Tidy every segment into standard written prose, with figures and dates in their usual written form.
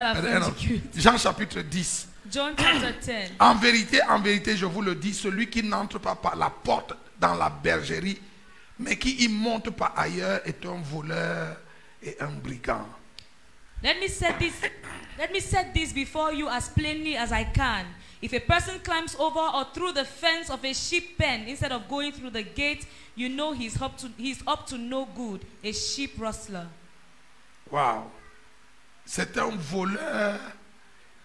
Jean chapitre 10. John chapter 10. En vérité, je vous le dis, celui qui n'entre pas par la porte dans la bergerie, mais qui y monte par ailleurs, est un voleur et un brigand. Let me set this before you as plainly as I can. If a person climbs over or through the fence of a sheep pen instead of going through the gate, you know he's up to no good, a sheep rustler. Wow. C'est un voleur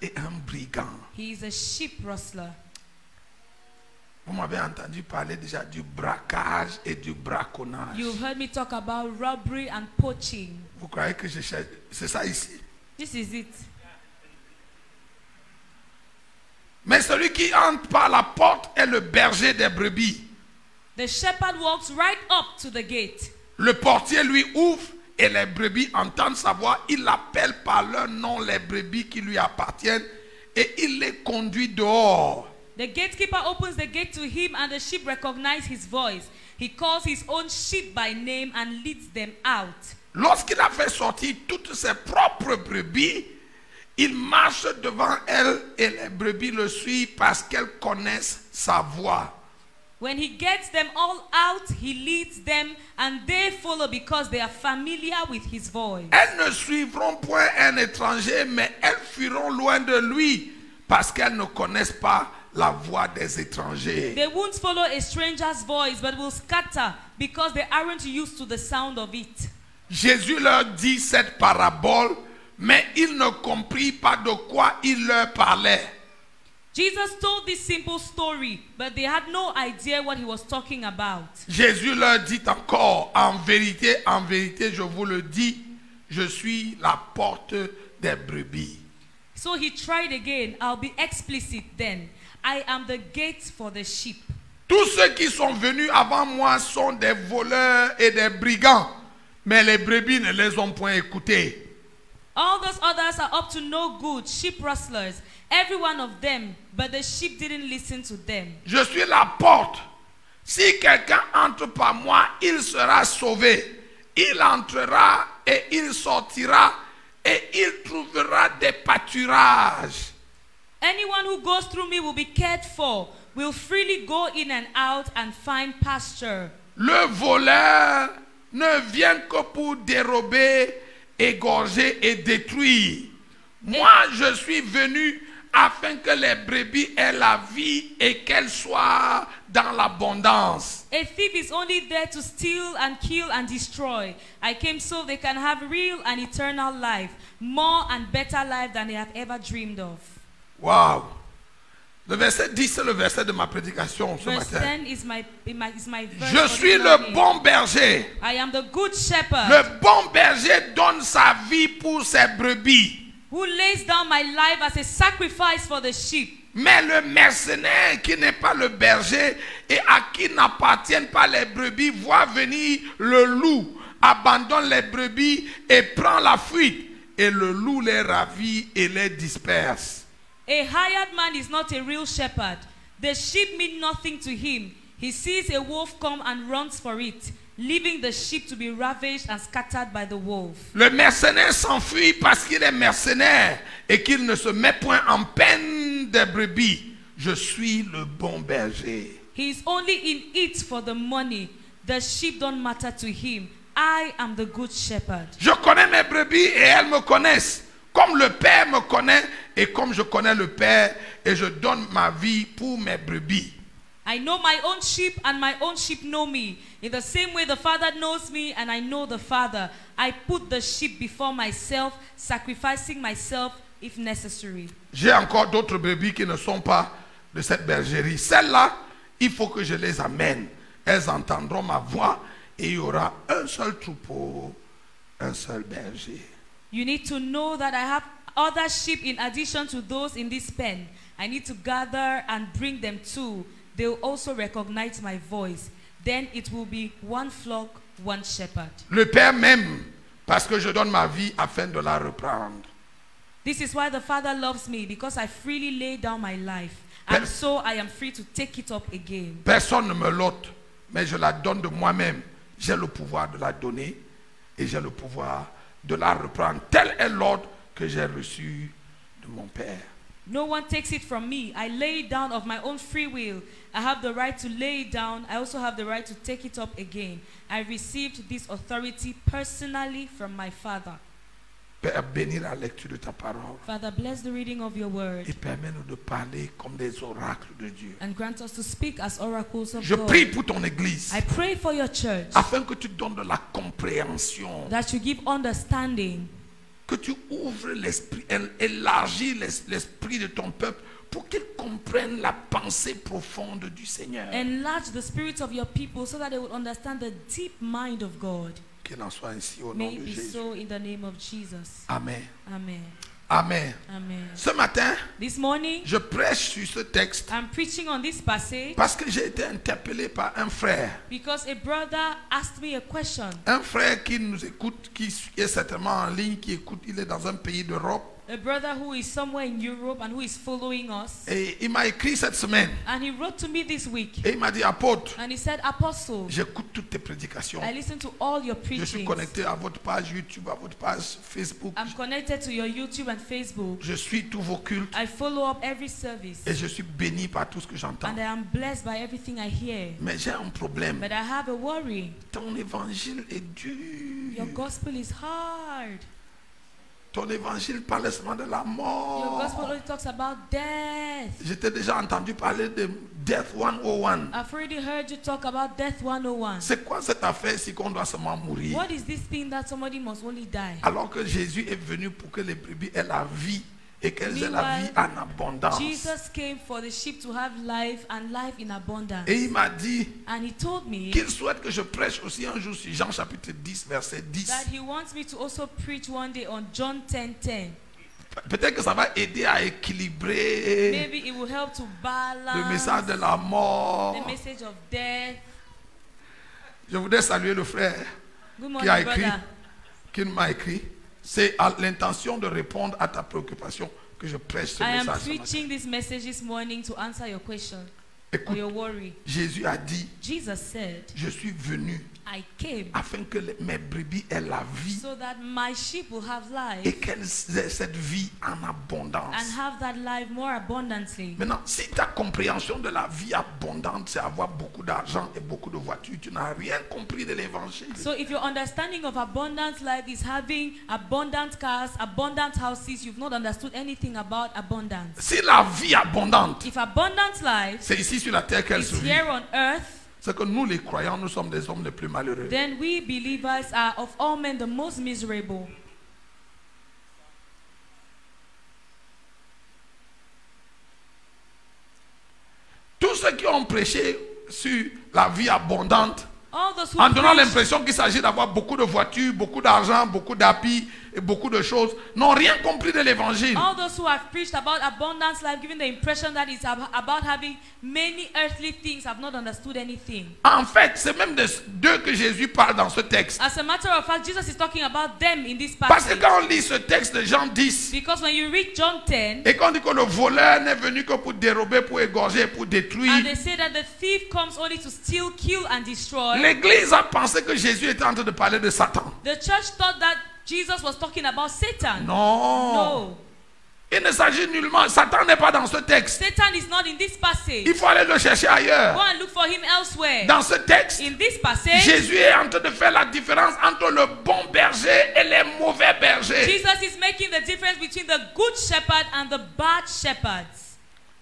et un brigand. He is a sheep rustler. Vous m'avez entendu parler déjà du braquage et du braconnage. You've heard me talk about robbery and poaching. Vous croyez que je cherche? C'est ça ici. This is it. Mais celui qui entre par la porte est le berger des brebis. The shepherd walks right up to the gate. Le portier lui ouvre et les brebis entendent sa voix. Il appelle par leur nom les brebis qui lui appartiennent et il les conduit dehors. The gatekeeper opens the gate to him and the sheep recognize his voice. He calls his own sheep by name and leads them out. Lorsqu'il a fait sortir toutes ses propres brebis, il marche devant elles et les brebis le suivent parce qu'elles connaissent sa voix. When he gets them all out, he leads them and they follow because they are familiar with his voice. Elles ne suivront point un étranger, mais elles fuiront loin de lui parce qu'elles ne connaissent pas la voix des étrangers. They won't follow a stranger's voice, but will scatter because they aren't used to the sound of it. Jésus leur dit cette parabole, mais ils ne comprirent pas de quoi il leur parlait. Jesus told this simple story, but they had no idea what he was talking about. Jésus leur dit encore, en vérité, je vous le dis, je suis la porte des brebis. So he tried again. I'll be explicit then. I am the gate for the sheep. Tous ceux qui sont venus avant moi sont des voleurs et des brigands, mais les brebis ne les ont point écoutés. All those others are up to no good, sheep rustlers, every one of them, but the sheep didn't listen to them. Je suis la porte. Si quelqu'un entre par moi, il sera sauvé. Il entrera et il sortira et il trouvera des pâturages. Anyone who goes through me will be cared for, will freely go in and out and find pasture. Le voleur ne vient que pour dérober, égorger et détruire. Moi, je suis venu afin que les brebis aient la vie et qu'elles soient dans l'abondance. A thief is only there to steal and kill and destroy. I came so they can have real and eternal life, more and better life than they have ever dreamed of. Wow. Le verset 10, c'est le verset de ma prédication ce Verse matin. 10 is my verse. Je suis le bon berger. I am the good shepherd. Le bon berger donne sa vie pour ses brebis. Who lays down my life as a sacrifice for the sheep. Mais le mercenaire qui n'est pas le berger et à qui n'appartiennent pas les brebis voit venir le loup, abandonne les brebis et prend la fuite. Et le loup les ravit et les disperse. A hired man is not a real shepherd. The sheep mean nothing to him. He sees a wolf come and runs for it, leaving the sheep to be ravaged and scattered by the wolf. Le mercenaire s'enfuit parce qu'il est mercenaire et qu'il ne se met point en peine des brebis. Je suis le bon berger. He is only in it for the money. The sheep don't matter to him. I am the good shepherd. Je connais mes brebis et elles me connaissent. Comme le Père me connaît et comme je connais le Père et je donne ma vie pour mes brebis. I know my own sheep and my own sheep know me. In the same way the Father knows me and I know the Father. I put the sheep before myself, sacrificing myself if necessary. J'ai encore d'autres brebis qui ne sont pas de cette bergerie. Celles-là, il faut que je les amène. Elles entendront ma voix et il y aura un seul troupeau, un seul berger. You need to know that I have other sheep in addition to those in this pen. I need to gather and bring them too. They will also recognize my voice. Then it will be one flock, one shepherd. Le Père m'aime parce que je donne ma vie afin de la reprendre. This is why the Father loves me, because I freely lay down my life. And so I am free to take it up again. Personne ne me l'ôte, mais je la donne de moi-même. J'ai le pouvoir de la donner et j'ai le pouvoir de la reprendre. Tel est l'ordre que j'ai reçu de mon Père. No one takes it from me. I lay it down of my own free will. I have the right to lay it down. I also have the right to take it up again. I received this authority personally from my Father. Père, bénis la lecture de ta parole. Father, bless the reading of your word. Et permets-nous de parler comme des oracles de Dieu. And grant us to speak as oracles of Je God. prie pour ton église. I pray for your church. Afin que tu donnes de la compréhension. That you give understanding. Que tu ouvres l'esprit, élargis l'esprit de ton peuple pour qu'ils comprennent la pensée profonde du Seigneur. Enlarge the spirits of your people so that they will understand the deep mind of God. Qu'il en soit ainsi au nom May de it be Jésus. so in the name of Jesus. Amen. Amen. Amen. Amen. Ce matin, This morning, je prêche sur ce texte I'm preaching on this passage parce que j'ai été interpellé par un frère. because a brother asked me a question. Un frère qui nous écoute, qui est certainement en ligne, qui écoute, il est dans un pays d'Europe. A brother who is somewhere in Europe and who is following us. Et il m'a écrit cette semaine. And he wrote to me this week. Et il m'a dit, apôtre, And he said, Apostle, j'écoute toutes tes prédications. I listen to all your Je suis preachings. connecté à votre page YouTube, à votre page Facebook. I'm connected to your YouTube and Facebook. Je suis tous vos cultes. I follow up every service. Et je suis béni par tout ce que j'entends. And I am blessed by everything I hear. Mais j'ai un problème. But I have a worry. Ton évangile est Your dur. gospel is hard. Ton évangile parle seulement de la Your mort. gospel only talks about death. Je t'ai déjà entendu parler de Death 101. I've already heard you talk about Death 101. C'est quoi cette affaire si qu'on doit seulement mourir? What is this thing that somebody must only die? Alors que Jésus est venu pour que les brebis aient la vie et qu'elles aient la vie en abondance. Jesus came for the sheep to have life and life in abundance. Et il m'a dit And he told me qu'il souhaite que je prêche aussi un jour sur Jean chapitre 10 verset 10. that he wants me to also preach one day on John 10:10. Peut-être que ça va aider à équilibrer Maybe it will help to le message balance de la mort. the message of death. Je voudrais saluer le frère Good qui a morning, écrit, brother. qui m'a écrit. C'est à l'intention de répondre à ta préoccupation que je prêche ce I am message. ce matin. preaching this message this morning to answer your question or Écoute, your worry. Jésus a dit, Jesus said, je suis venu I came afin que mes brebis aient la vie so that my sheep will have et life qu'elles aient cette vie en abondance. and have that life more abundantly. Maintenant, si ta compréhension de la vie abondante, c'est avoir beaucoup d'argent et beaucoup de voitures, tu n'as rien compris de l'évangile. So if your understanding of abundant life is having abundant cars, abundant houses, you've not understood anything about abundance. Si la vie abondante, If abundant life c'est ici sur la terre qu'elle is se vit, here on earth, c'est que nous les croyants, nous sommes les hommes les plus malheureux. then we believers are of all men the most miserable. Tous ceux qui ont prêché sur la vie abondante, All those who en donnant preach, l'impression qu'il s'agit d'avoir beaucoup de voitures, beaucoup d'argent, beaucoup d'habits et beaucoup de choses, n'ont rien compris de l'évangile. all those who have preached about abundance life, giving the impression that it's about having many earthly things, have not understood anything. En fait, c'est même d'eux que Jésus parle dans ce texte. As a matter of fact, Jesus is talking about them in this Parce que passage. quand on lit ce texte de Jean 10, Because when you read John 10, et qu'on dit que le voleur n'est venu que pour dérober, pour égorger, pour détruire, and they say that the thief comes only to steal, kill, and destroy, l'Église a pensé que Jésus était en train de parler de Satan. the church thought that Jesus was talking about Satan. Non. No. Il ne s'agit nullement, Satan n'est pas dans ce texte. Satan is not in this passage. Il faut aller le chercher Go ailleurs. and look for him elsewhere. Dans ce texte, In this passage, Jésus est en train de faire la différence entre le bon berger et les mauvais bergers. Jesus is making the difference between the good shepherd and the bad shepherds.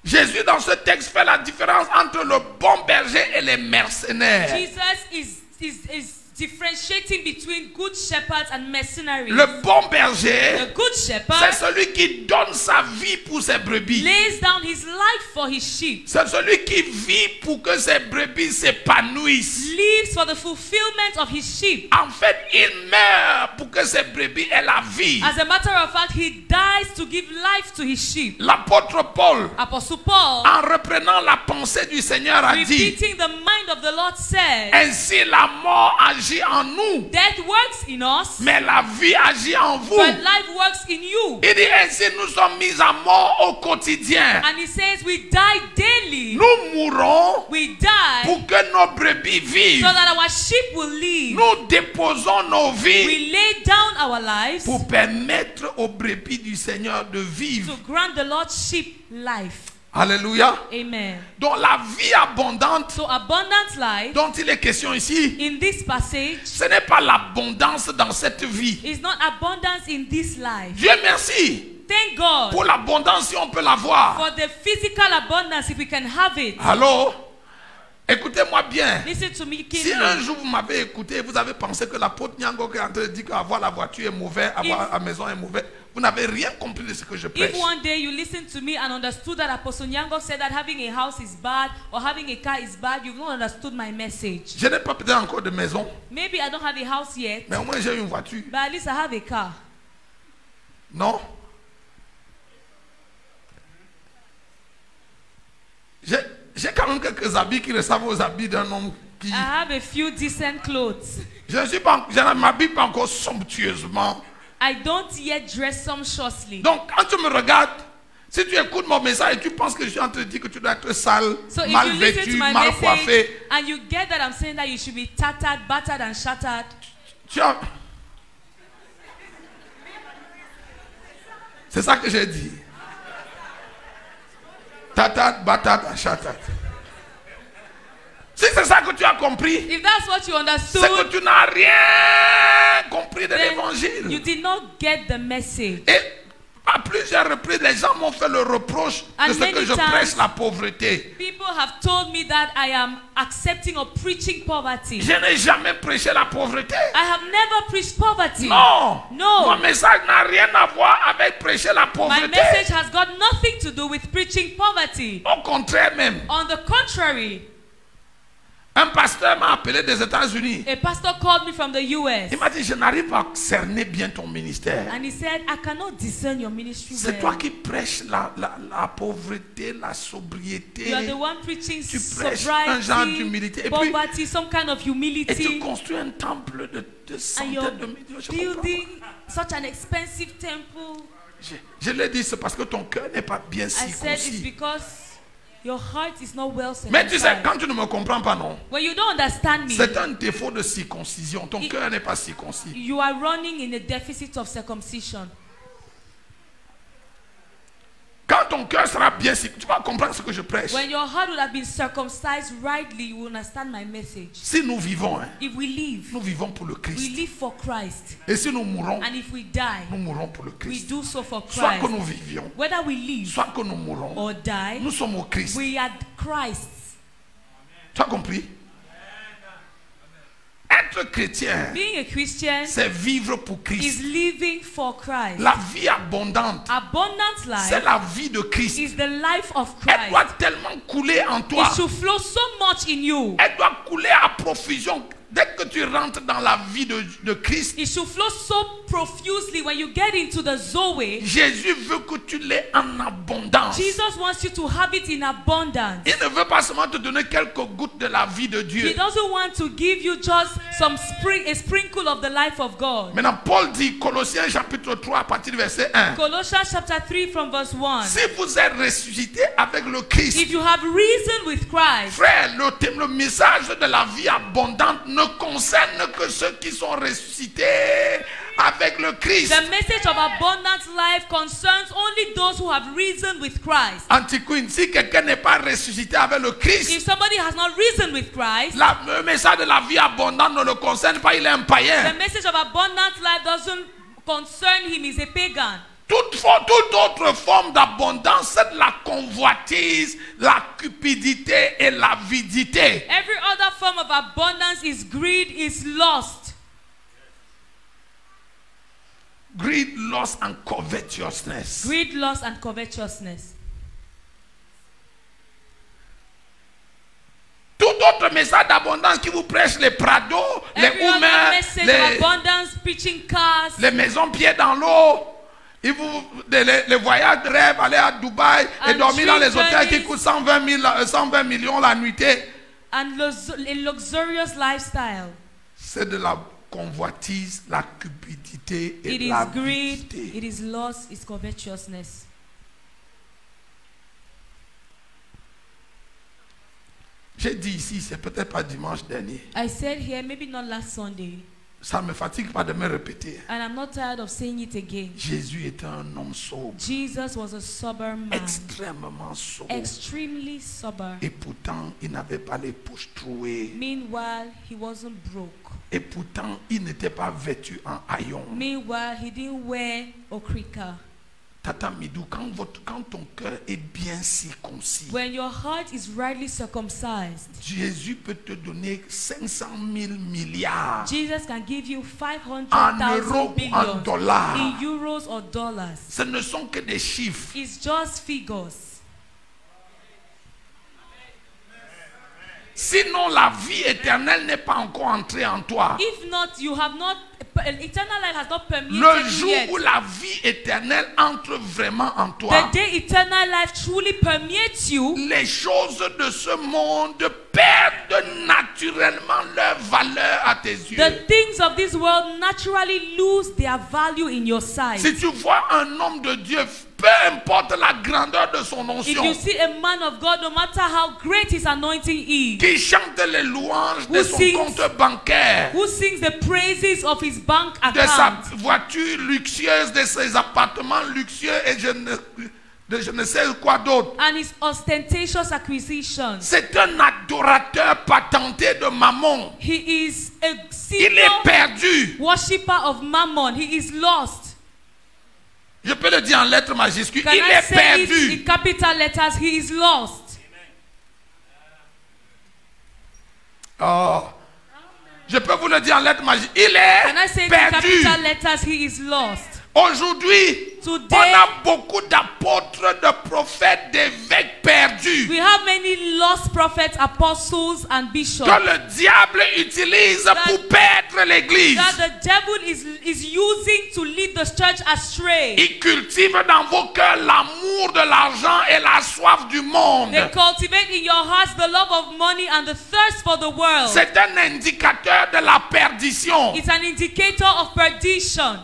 Jésus dans ce texte fait la différence entre le bon berger et les mercenaires. Jesus is differentiating between good shepherds and mercenaries. Le bon berger, The good c'est shepherd celui qui donne sa vie pour ses brebis. lays down his life for his sheep, C'est celui qui vit pour que ses brebis s'épanouissent. lives for the fulfillment of his sheep. En fait, il meurt pour que ses brebis aient la vie. As a matter of fact, he dies to give life to his sheep. L'apôtre Paul, Apostle Paul, en reprenant la pensée du Seigneur, a dit, repeating the mind of the Lord, said, ainsi la mort agit agit en nous, Death works in us, mais la vie agit en vous. but life works in you. Il dit ainsi, nous sommes mis à mort au quotidien. And he says we die daily. Nous mourons We die pour que nos brebis so vivent. that our sheep will live. Nous déposons nos vies We lay down our lives pour permettre aux brebis du Seigneur de vivre. to grant the Lord's sheep life. Alléluia. Amen. Donc la vie abondante So abundant life dont il est question ici, in this passage ce n'est pas l'abondance dans cette vie. is not abundance in this life. Dieu merci Thank God pour l'abondance si on peut l'avoir. for the physical abundance if we can have it. Allô? Écoutez-moi bien. Listen to me Si keenly. un jour vous m'avez écouté, vous avez pensé que l'apôtre Nyangok est en train de dire qu'avoir la voiture est mauvais, avoir la maison est mauvais, vous n'avez rien compris de ce que je prêche. If one day you listened to me and understood that Apostle Nyangok said that having a house is bad or having a car is bad, you've not understood my message. Je n'ai pas peut-être encore de maison, Maybe I don't have a house yet, mais au moins j'ai une voiture. but at least I have a car. Non? J'ai quand même quelques habits qui ressemblent aux habits d'un homme qui... I have a few decent clothes. Je ne m'habille pas encore somptueusement. I don't yet dress sumptuously. Donc quand tu me regardes, si tu écoutes mon message et tu penses que je suis en train de dire que tu dois être sale, So if mal you listen vêtu, to my mal message coiffé, and you get that I'm saying that you should be tattered, battered and shattered, tu as... C'est ça que j'ai dit. Tatat, batat, chatat. Si c'est ça que tu as compris, if that's what you c'est que understood, tu n'as rien compris de then you l'évangile. did not get the message. Et à plusieurs reprises, les gens m'ont fait le reproche de And ce many que je times, prêche la pauvreté. People have told me that I am accepting or preaching poverty. Je n'ai jamais prêché la pauvreté. I have never preached poverty. Non. No. Mon message n'a rien à voir avec prêcher la My pauvreté. message has got nothing to do with preaching poverty. Au contraire même. On the contrary, Un pasteur m'a appelé des États-Unis. a pastor called me from the US Il m'a dit, je n'arrive pas à cerner bien ton ministère. and he said, I cannot discern your ministry C'est toi well. qui prêches la pauvreté, la sobriété. You are the one preaching Tu prêches un genre d'humilité. sobriety, Et puis, poverty, some kind of et tu humility, construis un temple de and centaines you're de millions. Je comprends pas. building such an expensive temple. Je l'ai dit, c'est parce que ton cœur n'est pas bien I said it's circoncis. because your heart is not well Mais tu sais, circumcised. quand tu ne me comprends pas, non. When you don't understand me, C'est un défaut de circoncision. Ton cœur n'est pas circoncis. you are running in a deficit of circumcision. Quand ton cœur sera bien circoncis, tu vas comprendre ce que je prêche. When your heart would have been circumcised rightly, you will understand my message. Si nous vivons, hein, If we live, nous vivons pour le we Christ. live for Christ. Et si nous mourons, And if we die, nous mourrons pour le we Christ. do so for Soit que Christ. nous vivions, Whether we live soit que nous mourons, or die, nous sommes au Christ. we are Christ. Tu as compris? Être chrétien, Being a Christian c'est vivre pour is Christ. living for Christ. La vie abondante, Abundant c'est life la vie de Christ. is the life of Elle Christ. doit tellement couler en toi. It should flow so much in you. Elle doit couler à profusion. Dès que tu rentres dans la vie de Christ, It should flow so profusely when you get into the Zoe. Jésus veut que tu l'aies en abondance. Jesus wants you to have it in abundance. Il ne veut pas seulement te donner quelques gouttes de la vie de He Dieu. doesn't want to give you just a sprinkle of the life of God. Maintenant, Paul dit, Colossiens chapitre 3, à partir du verset 1. Colossians chapter 3 from verse 1. Si vous êtes ressuscité avec le Christ, If you have reason with Christ, frère, le message de la vie abondante ne concerne que ceux qui sont ressuscités avec le Christ. the message of abundant life concerns only those who have reason with Christ. Antiquine, si quelqu'un n'est pas ressuscité avec le Christ, If somebody has not reason with Christ, le message de la vie abondante ne le concerne pas, il est un the païen. message of abundant life doesn't concern him, he's a pagan. Toute autre forme d'abondance, c'est de la convoitise, la cupidité et l'avidité. Every other form of abundance is greed, is lust. Greed, lust and covetousness. Greed, lust, and covetousness. Tout autre message d'abondance qui vous prêche les prados, les Every other humains, message of abundance, preaching cars, les maisons pieds dans l'eau, les voyages de rêve, aller à Dubaï et And dormir dans les dream hôtels qui journeys. coûtent 120 millions la nuitée. and a luxurious lifestyle. C'est de la convoitise, la cupidité et It is la greed, l'avidité. it is lust, it's covetousness. J'ai dit ici, c'est peut-être pas dimanche dernier. I said here, maybe not last Sunday, Ça ne me fatigue pas de me répéter. and I'm not tired of saying it again. Jésus était un homme sobre, Jesus was a sober man, extrêmement sobre. extremely sober. Et pourtant, il n'avait pas les poches trouées. Meanwhile, he wasn't broke. Et pourtant, il n'était pas vêtu en haillons. Meanwhile, he didn't wear okrika. Tata Midou, quand ton cœur est bien circoncis, When your heart is rightly circumcised, Jésus peut te donner 500 000 milliards Jesus can give you en 500,000 euros ou en billions dollars. in euros or dollars. Ce ne sont que des chiffres. It's just figures. Sinon, la vie éternelle n'est pas encore entrée en toi. If not, you have not, eternal life has not Le permeated you jour yet. où la vie éternelle entre vraiment en The toi, day eternal life truly permeates you, les choses de ce monde perdent naturellement leur valeur à tes yeux. the things of this world naturally lose their value in your sight. Si tu vois un homme de Dieu, peu importe la grandeur de son If onction, you see a man of God, no matter how great his anointing is, qui chante les louanges de Who son sings- compte bancaire, who sings the praises of his bank de sa account, voiture luxueuse, de ses appartements luxueux et je ne sais quoi d'autre. and his ostentatious acquisitions, C'est un adorateur patenté de Mammon. he is a Il est serial perdu. worshipper of Mammon. He is lost. Je peux le dire en lettres majuscules. Can Il I est say it perdu. in capital letters? He is lost. Oh. Je peux vous le dire en lettres majuscules. Il Can I say est it in perdu. capital letters? He is lost. Aujourd'hui, Today- on a beaucoup d'apôtres, de prophètes, d'évêques perdus We have many lost prophets, apostles, and bishops que le diable utilise pour perdre l'église. that the devil is using to lead the church astray. Il cultive dans vos cœurs l'amour de l'argent et la soif du monde. They cultivate in your hearts the love of money and the thirst for the world. C'est un indicateur de la perdition. It's an indicator of perdition.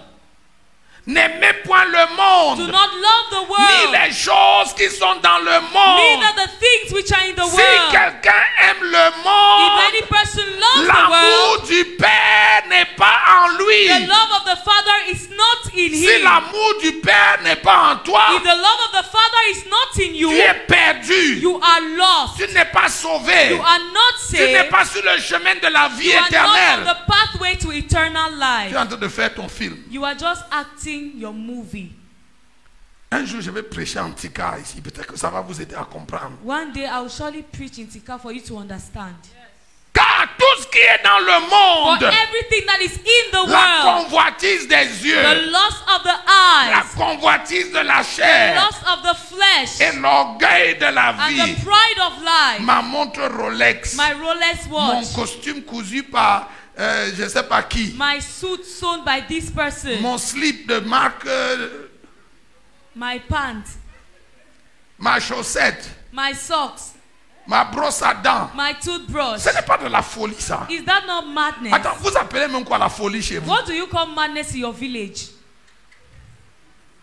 N'aimez point le Do monde, not love the ni world, les choses qui sont dans le monde. neither the things which are in the Si world. quelqu'un aime le If monde, any person loves the l'amour world, du Père n'est pas en lui. the love of the Father is not in Si him. l'amour du Père n'est pas en toi, If the love of the Father is not in you, tu es perdu. you are lost. Tu n'es pas sauvé. You are not Tu n'es saved. pas sur le chemin de la vie You are not on éternelle. the pathway to eternal Tu life. es en train de faire ton film. You are just acting your movie. Un jour, je vais prêcher en Tika ici. Peut-être que ça va vous aider à comprendre. One day I will surely preach in Tika for you to understand. Car tout ce qui est dans le For monde, everything that is in the la world, convoitise des the yeux, lust of the la eyes, convoitise de la the chair lust of the flesh, et l'orgueil de la and vie. the pride of life, Ma montre Rolex, my Rolex mon watch, costume cousu par je ne sais pas qui, my suit sewn by this person, mon slip de marque, my pants, ma chaussette, my socks, ma brosse à dents. my toothbrush. Ce n'est pas de la folie ça. Is that not madness? Attends, vous appelez même quoi la folie chez vous? What do you call madness in your village?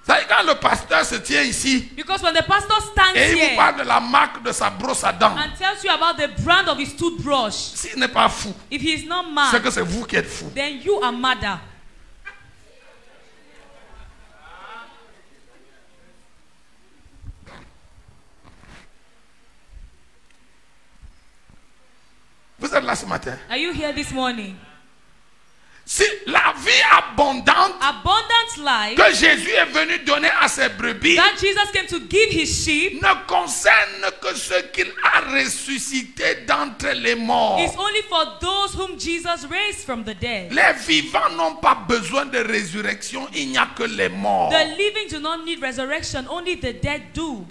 Ça, quand le pasteur se tient ici Because when the pastor stands et il vous here parle de la marque de sa brosse à dents, and tells you about the brand of his toothbrush, s'il n'est pas fou, if he is not c'est mad, que c'est vous qui êtes fou. then you are madder. Vous êtes là ce matin. Are you here this morning? Si la vie abondante Abundant life que Jésus est venu donner à ses brebis that Jesus came to give his sheep ne concerne que ceux qu'il a ressuscités d'entre les morts. is only for those whom Jesus raised from the dead. Les vivants n'ont pas besoin de résurrection, il n'y a que les morts. The living do not need resurrection, only the dead do.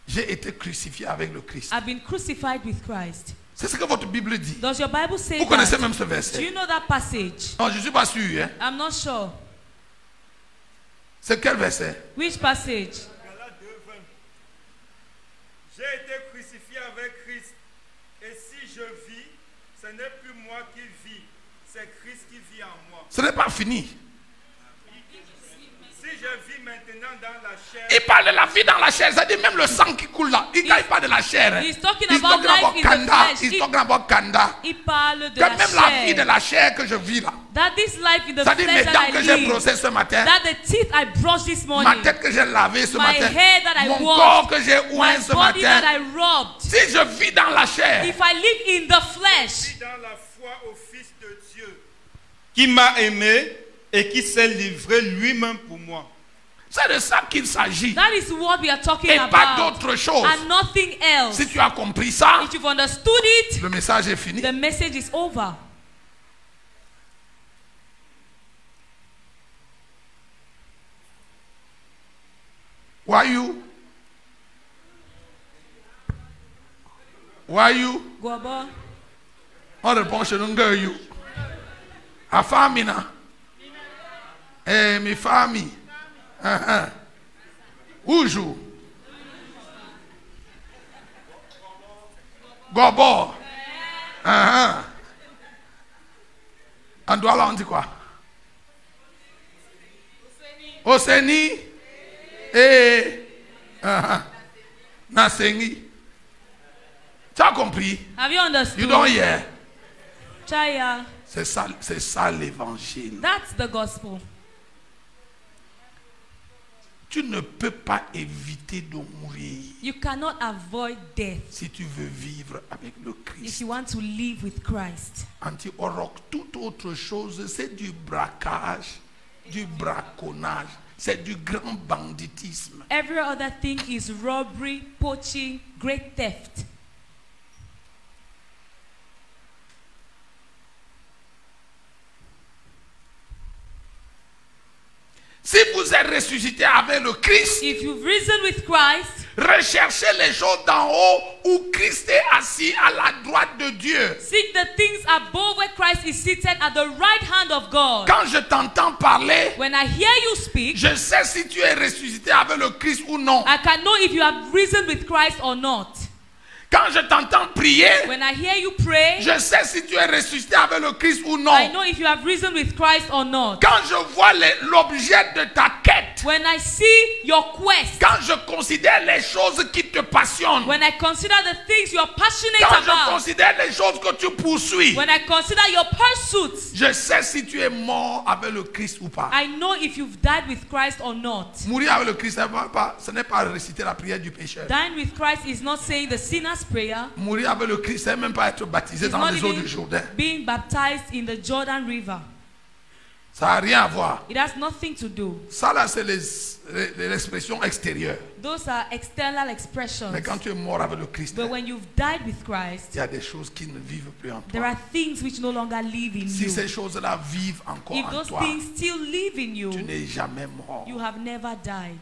J'ai été crucifié avec le Christ. I've been crucified with Christ. C'est ce que votre Bible dit. Does your Bible say Vous connaissez that? même ce Do verset. you know that passage? Non, je ne suis pas sûr. Hein. I'm not sure. C'est quel verset? Which passage? Galates 2:20. J'ai été crucifié avec Christ, et si je vis, ce n'est plus moi qui vis, c'est Christ qui vit en moi. Ce n'est pas fini. Si je vis maintenant dans la chair, Il parle de la vie dans la chair, c'est-à-dire même le sang qui coule là. Il ne parle de la chair. He's talking He's about talking life about in the Kanda. flesh. He's talking about Kanda. Il parle de Que la même la vie de chair. la chair que je vis là. That this life in the C'est-à-dire mes flesh dents that que I j'ai live, brossées ce matin. that the teeth I brushed this Ma morning, tête que j'ai lavée ce my matin. hair that I Mon washed, corps que j'ai my oint ce body that matin. I rubbed. Si je vis dans la chair, If I live in the flesh, dans la foi au Fils de Dieu, qui m'a aimé et qui s'est livré lui-même pour moi. c'est de ça qu'il s'agit. that is what we are talking Et pas about, d'autre chose. and nothing else. Si tu as compris ça, If you've understood it, le message est fini. the message is over. Why you? Why you? Gobo, On répond chez nous, you. A famina. Eh, mi famille. Où joue? Gobo. On doit là, on dit quoi? Oseni. Eh. Nasengi. Tu as compris? have you understood? You don't hear? Chaya, C'est ça l'évangile. that's the gospel. Tu ne peux pas éviter de mourir You cannot avoid death si tu veux vivre avec le if Christ. you want to live with Christ. Anti-Oroc, toute autre chose, c'est du braquage, du braconnage, c'est du grand banditisme. Every other thing is robbery, poaching, great theft. Si vous êtes ressuscité avec le Christ, If you've risen with Christ, recherchez les choses d'en haut où Christ est assis à la droite de Dieu. seek the things above where Christ is seated at the right hand of God. Quand je t'entends parler, When I hear you speak, je sais si tu es ressuscité avec le Christ ou non. I can know if you have risen with Christ or not. Quand je t'entends prier, When I hear you pray, je sais si tu es ressuscité avec le Christ ou non. I know if you have risen with Christ or not. Quand je vois l'objet de ta quête, When I see your quest, quand je considère les choses qui te passionnent, when I consider the things you are passionate quand je about, considère les choses que tu poursuis, when I consider your pursuits, je sais si tu es mort avec le Christ ou pas. I know if you've died with Christ or not. Mourir avec le Christ, ce n'est pas réciter la prière du pécheur. Dying with Christ is not saying the sinner's prayer. Mourir avec le Christ, c'est même pas être baptisé It's dans not les eaux du even Jourdain. being baptized in the Jordan River. Ça n'a rien à voir. It has nothing to do. Ça là, c'est l'expression extérieure. Those are external expressions. Mais quand tu es mort avec le Christ, But when you've died with il Christ, y a des choses qui ne vivent plus en there toi. are things which no longer live in Si you. ces choses-là vivent encore If en those toi, things still live in you, tu n'es jamais mort. you have never died.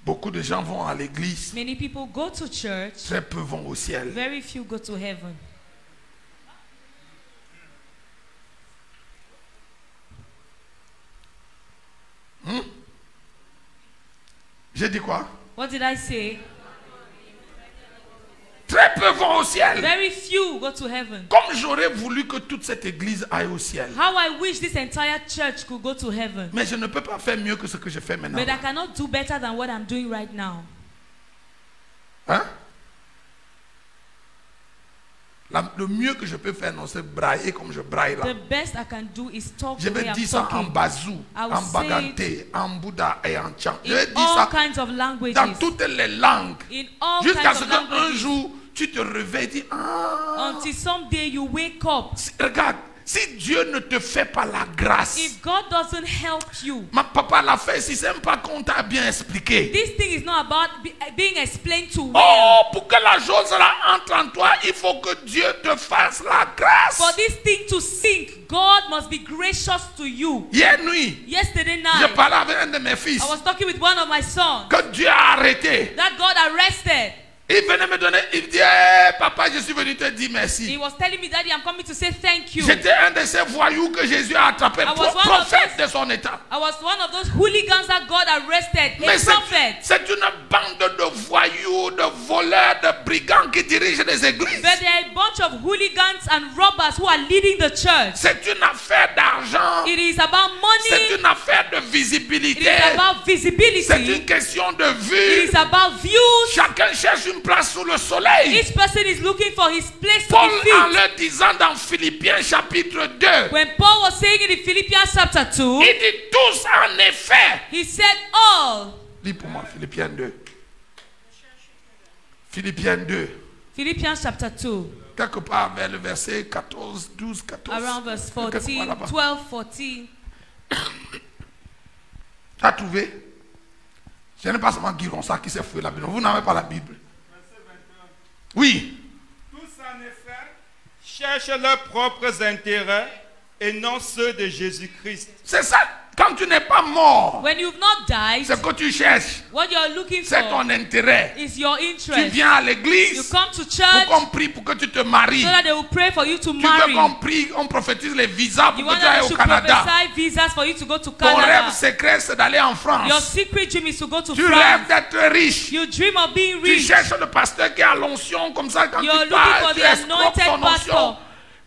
Beaucoup de gens vont à l'église, Many people go to church, très peu vont au ciel. very few go to heaven. J'ai dit quoi? What did I say? Très peu vont au ciel. Very few go to heaven. Comme j'aurais voulu que toute cette église aille au ciel. How I wish this entire church could go to heaven. Mais je ne peux pas faire mieux que ce que je fais maintenant. But I cannot do better than what I'm doing right now. Hein? Le mieux que je peux faire, non, c'est brailler comme je braille là. The best I can do is talk Je the way vais I'm dire ça en talking. bazou, I will en say baganté, en bouddha et en chant. Je In vais dire all ça kinds of dans languages. toutes les langues. In all Jusqu'à kinds ce of qu'un languages. jour, tu te réveilles et dis, ah, Until someday you wake up. regarde, si Dieu ne te fait pas la grâce, If God doesn't help you, ma papa l'a fait, si c'est même pas qu'on t'a bien expliqué. this thing is not about being explained to well. Oh, pour que la chose là entre en toi, il faut que Dieu te fasse la grâce. For this thing to sink, God must be gracious to you. Hier nuit, Yesterday je night, parlais avec un de mes fils I was talking with one of my sons que Dieu a arrêté. that God arrested. Il venait me donner, il me dit, hey, papa, je suis venu te dire He merci. was telling me, Daddy, I'm coming to say thank you. J'étais un de ces voyous que Jésus a attrapé, I was one of prophète those- de son état. I was one of those hooligans that God arrested, a Mais prophet. c'est une bande de voyous, de voleurs, de brigands qui dirigent les églises. But there are a bunch of hooligans and robbers who are leading the church. C'est une affaire d'argent. It is about C'est money. une affaire de It visibilité. is about C'est visibility. une question de It vue. is about views. Chacun cherche une place sous le soleil. Each person is looking for his place to Paul, be en fit. leur disant dans Philippiens chapitre 2, When Paul was saying it in Philippians chapter 2, il dit tous en effet. he said all. Lis pour moi Philippiens 2. Philippiens 2. Philippians chapter 2, Quelque part vers le verset 14, 12, 14. around verse Quelque part 14, là-bas. 12, 14. Tu as trouvé? Ce n'est pas seulement Guiron ça qui s'est fouillé la Bible. Vous n'avez pas la Bible. Oui. Tous en effet cherchent leurs propres intérêts et non ceux de Jésus-Christ. C'est ça. Quand tu n'es pas mort, When you've not died, c'est que tu cherches. what you're looking C'est for ton intérêt. is your Tu interest. viens à You l'église come to pour church qu'on prie pour que tu te maries. so that they will pray for you to Tu veux marry. qu'on prie, on prophétise les visas You pour que want tu ailles them au to Canada. prophesy visas for you to go to Ton rêve Canada. secret, c'est d'aller en Your France. secret dream is to go to Tu rêves France. d'être riche. You dream of being Tu rich. cherches le pasteur qui a l'onction, comme ça, quand You're tu looking parles, for tu the escroques anointed son onction. pastor.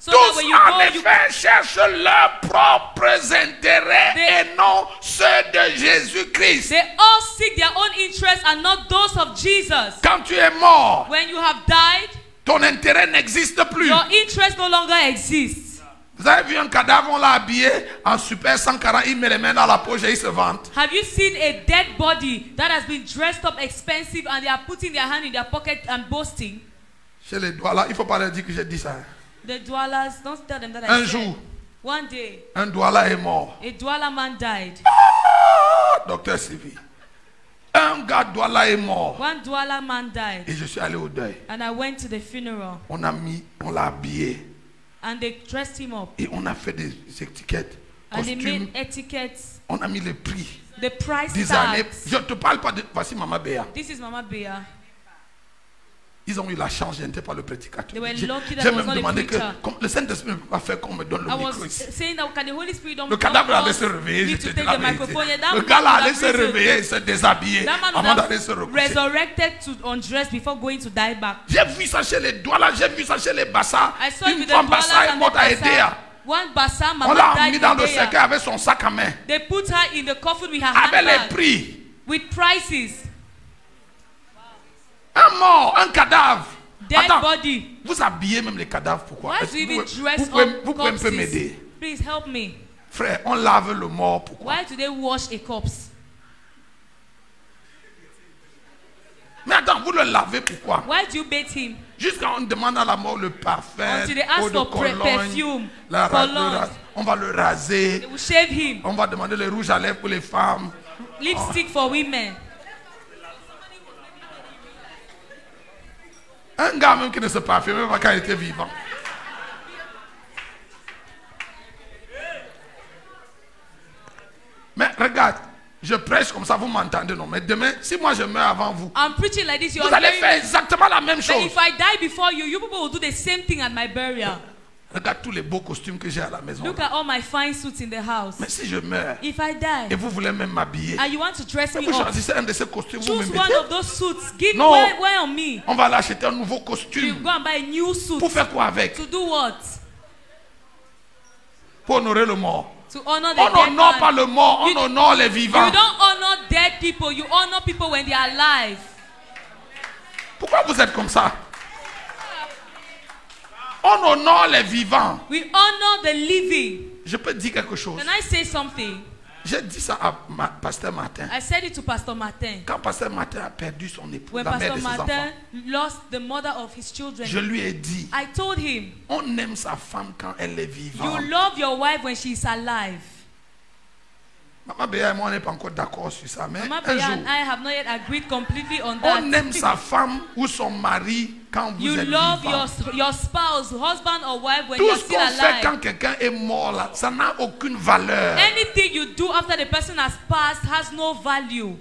So that Tous, when you en go, you effet, cherchent leurs propres intérêts et non ceux de Jésus-Christ. they all seek their own interests and not those of Jesus. Quand tu es mort, When you have died, ton intérêt n'existe plus. your interest no longer exists. Vous avez vu un cadavre, on l'a habillé en super 140, il met les mains dans la poche et il se vante. Have you seen a dead body that has been dressed up expensive and they are putting their hand in their pocket and boasting? Chez les doigts là, il ne faut pas leur dire que j'ai dit ça. The dwellers, don't tell them that Un I said. jour, One day, un douala est mort. a dweller man died. Ah, docteur Sylvie. Un gars douala est mort. One dweller man died. Et je suis allé au deuil. And I went to the funeral On l'a habillé. and they dressed him up. Et on a fait des étiquettes, And they costumes. made etiquettes, On a mis les prix. the price Des années. tags. Je ne te parle pas de... Voici Maman Béa. This is Mama Bea. Ils ont eu la chance, je n'étais pas le prédicateur. They were J'ai lucky that j'ai I was même not a demandé que preacher. le Saint-Esprit ne peut pas faire qu'on me donne le I micro was ici. saying that can the Holy Spirit don't Le cadavre allait se force réveiller, me je to te dis take la the vérité. microphone. Yeah, that Le man gars là would allait have se risen- réveiller et se déshabiller That man avant would d'aller se have recoucher. resurrected to undress before going to die back. J'ai vu ça chez les doigts là, j'ai vu ça chez les bassas. I saw it Une with the femme bassa dwellers est and morte à the Edea. bassa. One bassa On mama l'a died mis dans in le Edea. cercueil avec son sac à main. They put her in the coffin with her Avec les handbag prix. with prices. Un mort, un cadavre. Dead Attends, body. vous habillez même les cadavres, pourquoi? Why Est-ce do que you even dress vous pouvez un up peu m'aider? corpses? Please help me. Frère, on lave le mort, pourquoi? Why do they wash a corpse? Mais attends, vous le lavez pourquoi? Why do you bathe him? Jusqu'à on demande à la mort le parfum, Until they ask eau de for cologne, perfume, la cologne. on va le raser, They will shave him. on va demander les rouges à lèvres pour les femmes. Lipstick for women. Un gars même qui ne se parfume même pas quand il était vivant. Mais regarde, je prêche comme ça, vous m'entendez, non? Mais demain, si moi je meurs avant vous, I'm preaching like this. vous allez faire exactement la même But chose. if I die before you, you people will do the same thing at my burial. Regarde tous les beaux costumes que j'ai à la maison. Look at all my fine suits in the house. Mais si je meurs, If I et die, vous voulez même m'habiller, and you want to dress me vous up, choisissez un de ces costumes, vous me choose one mettez. of those suits. Give No. wear on me. On va l'acheter un nouveau You costume. go and buy a new suit. Pour faire quoi avec? To do what? Pour honorer le mort. To honor the On dead n'honore man. pas le mort, on You- honore les vivants. You don't honor dead people. You honor people when they are alive. Pourquoi vous êtes comme ça? On honore les vivants. We honor the living. Je peux dire quelque chose. Can I say something? J'ai dit ça à Pasteur Martin. I said it to Pastor Martin. Quand Pasteur Martin a perdu son épouse, When la mère Pastor de ses Martin enfants, lost the mother of his children, je lui ai dit, I told him, on aime sa femme quand elle est you vivante. love your wife when she is alive. Maman Béa et moi, on n'est pas encore d'accord sur ça, mais Mama un Bea jour, and I have not yet agreed completely on that. on aime sa femme ou son mari quand vous You êtes love vivant. your spouse, husband or wife when Tout you're ce still qu'on fait quand alive. quelqu'un est mort, là, ça n'a aucune valeur. Anything you do after the person has passed has no value.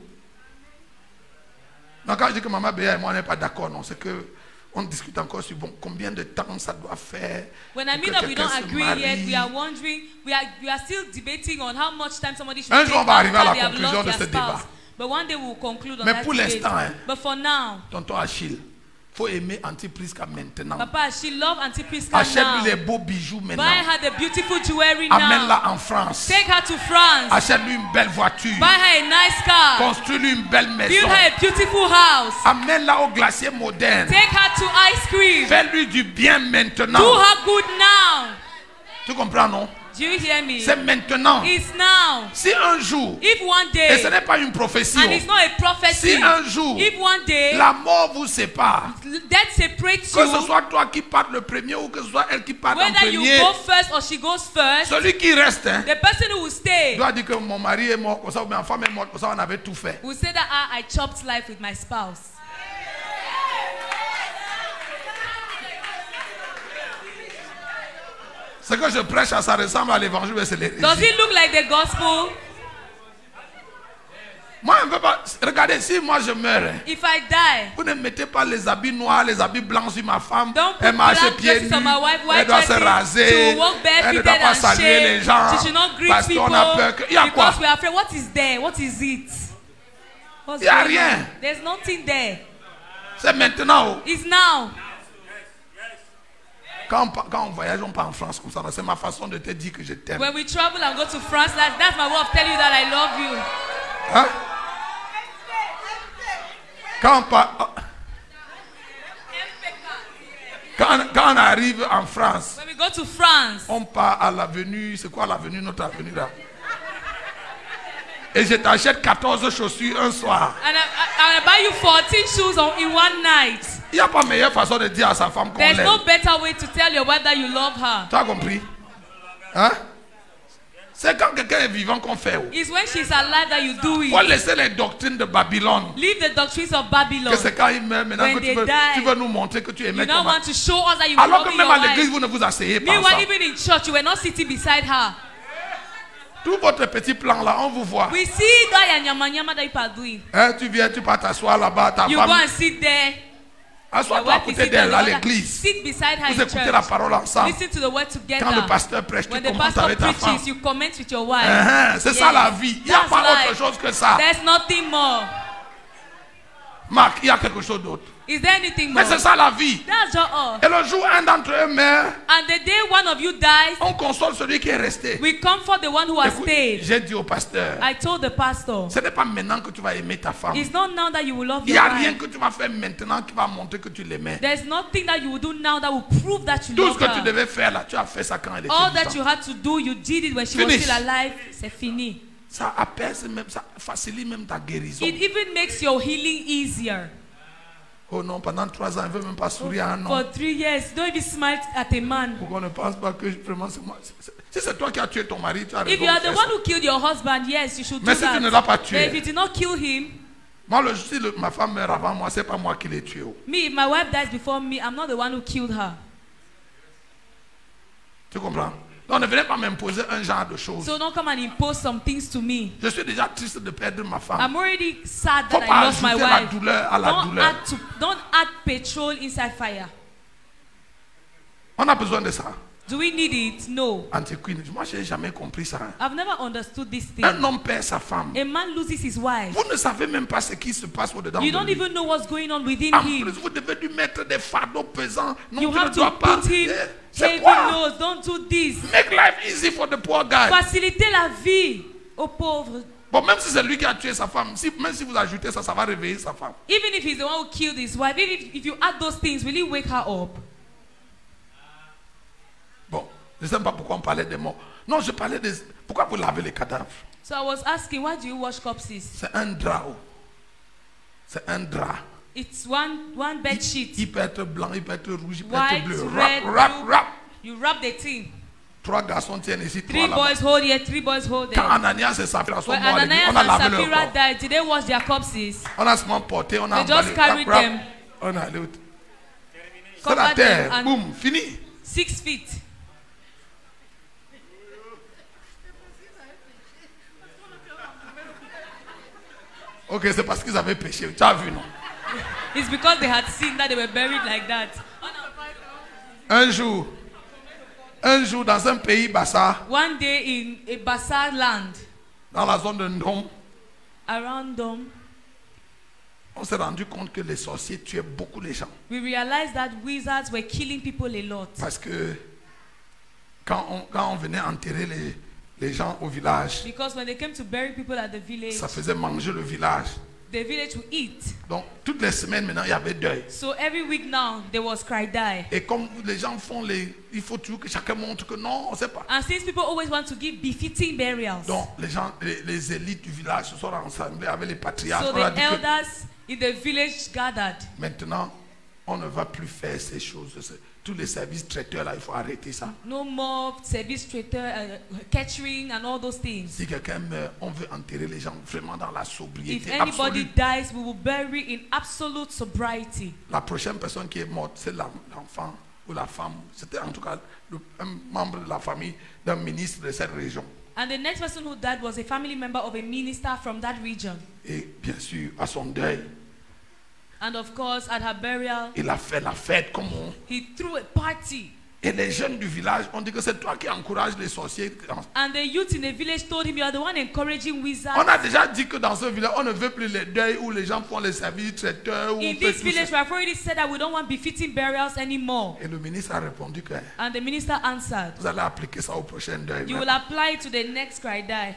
Donc quand je dis que Maman Béa et moi on n'est pas d'accord, non, c'est que on discute encore sur bon, combien de temps ça doit faire. When I mean that we don't agree yet, we are wondering, we are still debating on how much time somebody should Un take jour on va arriver à la after they have conclusion lost de their ce débat. spouse. But one day we will conclude on Mais that pour debate. l'instant, hein, But for now, tonton Achille, faut aimer Antiprisca maintenant. Papa, she love Auntie Prisca Achète-lui now. les beaux bijoux maintenant. Buy her the beautiful jewelry now. Amène-la en France. Take her to France. Achète-lui une belle voiture. Buy her a nice car. Construis-lui une belle Build maison. her a beautiful house. Amène-la au glacier moderne. Take her to ice cream. Fais-lui du bien maintenant. Do her good now. Tu comprends, non? Do you hear me? C'est maintenant. It's now. Si un jour, If one et ce day, n'est pas une prophétie, and it's not a prophecy, si un jour, if one day, la mort vous sépare, death separates que ce you, soit toi qui partes le premier ou que ce soit elle qui parte en whether you premier, go first or she goes first, celui qui reste, hein, the person who will stay doit dire que mon mari est mort comme ça ou ma femme est morte comme ça, on avait tout fait. will say that I chopped life with my spouse. Ce que je prêche, ça ressemble à l'évangile, mais c'est l'hérésie. Does it look like the gospel? Moi, je ne veux pas. Regardez, si moi je meurs, hein, If I die, vous ne mettez pas les habits noirs, les habits blancs sur ma femme. don't put Elle marche black pieds dresses nus. on my wife, Elle white doit se dresses. raser. She will walk Elle ne barefooted doit pas and saluer les shame. gens. She should not greet Parce people qu'on a peur que. Il y a quoi? because we are afraid. What is there? What is it? What's Il y a going rien. on? There's nothing there. C'est maintenant. Oh. It's now. Quand on voyage, on part en France comme ça. C'est ma façon de te dire que je t'aime. When we travel and go to France, that's my way of telling you that I love you. Hein? Quand on part. Quand on arrive en France, When we go to France, on part à l'avenue. C'est quoi l'avenue, notre avenue là? Et je t'achète 14 chaussures un soir. and I buy you 14 shoes in one night. Il n'y a pas meilleure façon de dire à sa femme qu'on There's l'aime. no better way to tell your wife that you love her. Tu as compris? Hein? C'est quand quelqu'un est vivant qu'on fait. Oh. It's when she's alive that you do Il faut it. laisser les doctrines de Babylone. Leave the doctrines of Babylon. Que c'est quand il meurt maintenant When que they die, tu veux nous montrer que tu aimais You ton don't mari. want to show us that you Alors love que your même à l'église, wife. vous ne vous asseyez pas Meanwhile, ensemble. even in church, you were not sitting beside her. Tout votre petit plan là, on vous voit. We see that nyama that you are doing. Hein, tu viens, tu pars t'asseoir là-bas, ta You go femme. and sit there. Your Assois-toi à wife is côté sitting on d'elle the à other. l'église. Sit beside her Vous in écoutez la church. parole ensemble. Listen to the word together. Quand le pasteur prêche, tu When the commences pastor avec ta femme. preaches, you comment with your wife. C'est ça la vie. Il n'y a That's pas life. autre chose que ça. There's nothing more. Marc, il y a quelque chose d'autre. Is there anything Mais more? c'est ça la vie. That's just all. Et le jour un d'entre eux meurt, And the day one of you dies, on console celui qui est resté. we comfort the one who has Écoute, stayed. j'ai dit au pasteur, I told the pastor, ce n'est pas maintenant que tu vas aimer ta femme. it's not now that you will love Il n'y your a rien wife. que tu vas faire maintenant qui va montrer que tu l'aimais. There's nothing that you will do now that will prove that you Tout ce love que tu her. devais faire là, tu as fait ça quand elle était All that you vivante. had to do, you did it when she Finish. was still alive. C'est fini. Ça apaise même, ça facilite même ta guérison. It even makes your healing easier. Oh non, pendant 3 ans, elle ne veut même pas sourire à un For homme. 3 years, don't even smile at a man. Pour qu'on ne pense pas que vraiment c'est moi. Si c'est toi qui as tué ton mari, tu as If raison. you are de the faire one ça. who killed your husband, yes, you should Mais do si tu ne that. l'as pas But if tué, you did not kill him, moi, si ma femme meurt avant moi, c'est pas moi qui l'ai tué. Oh. me, if my wife dies before me, I'm not the one who killed her. Tu comprends? Donc ne venez pas m'imposer un genre de choses. So don't come and impose some things to me. Je suis déjà triste de perdre ma femme. I'm already sad Faut that pas I lost my ajouter la wife. douleur à la douleur. Don't add petrol inside fire. On a besoin de ça. Do we need it? No. Antiquine, moi je n'ai jamais compris ça. I've never understood this thing. Un homme perd sa femme. A man loses his wife. Vous ne savez même pas ce qui se passe au-dedans You de don't lui. even know what's going on within En him. plus, vous devez lui mettre des fardeaux pesants. Non, You tu ne have to dois pas. put him C'est heavy quoi? nose. Don't do this. Make life easy for the poor guy. Faciliter la vie aux pauvres. Bon, même si c'est lui qui a tué sa femme, même si vous ajoutez ça, ça va réveiller sa femme. Even if he's the one who killed his wife, even if you add those things, will he wake her up? Bon, je ne sais pas pourquoi on parlait des morts. Non, je parlais des... Pourquoi vous lavez les cadavres? So I was asking, why do you wash corpses? C'est un drap. Oh. C'est un drap. It's one bed sheet. Il peut être blanc, il peut être rouge, il peut White, être bleu. red, Rap. blue. You wrap the thing. 3 garçons tiennent ici, 3 3 là-bas. boys hold here, 3 boys hold Quand there. Ananias et Saphira sont When morts, Ananias on a and lavé leur Sapphira corps. died, did they wash their corpses? On a seulement porté, on a They just carried them. On a allé où? C'est Covered la terre, them and- boum, fini. 6 feet. Ok, c'est parce qu'ils avaient péché. Tu as vu, non? It's because they had seen that they were buried like that. Un jour dans un pays Bassa, One day in a Bassa land, dans la zone de Ndom, around them, on s'est rendu compte que les sorciers tuaient beaucoup les gens. we realized that wizards were killing people a lot. Parce que quand on venait enterrer les gens au village, Because when they came to bury people at the village, ça faisait manger le village. the village would eat. Donc toutes les semaines maintenant, il y avait deuil. So every week now, there was cry die. Et comme les gens font il faut toujours que chacun montre que non, on ne sait pas. And since people always want to give befitting burials, Donc les gens, les élites du village se sont rassemblés avec les patriarches. so On a the dit que elders in the village gathered. maintenant, on ne va plus faire ces choses. Tous les services traiteurs là, il faut arrêter ça. No more service catering and all those things. Si quelqu'un meurt, on veut enterrer les gens vraiment dans la If sobriété anybody absolue. dies, we will bury in absolute sobriety. La prochaine personne qui est morte, c'est l'enfant ou la femme. C'était en tout cas un membre de la famille d'un ministre de cette région. And the next person who died was a family member of a minister from that region. Et bien sûr, à son deuil, And of course, at her burial, il a fait la fête comme on. he threw a party. Et les jeunes du village ont dit que c'est toi qui encourages les sorciers. And the youth in the village told him, you are the one encouraging wizards. On a déjà dit que dans ce village, on ne veut plus les deuils où les gens font les services traiteurs. Où In on fait this tout village, we ça. have already said that we don't want befitting burials anymore. Et le ministre a répondu que And the minister answered, vous allez appliquer ça au prochain deuil. you will apply it to the next cry die.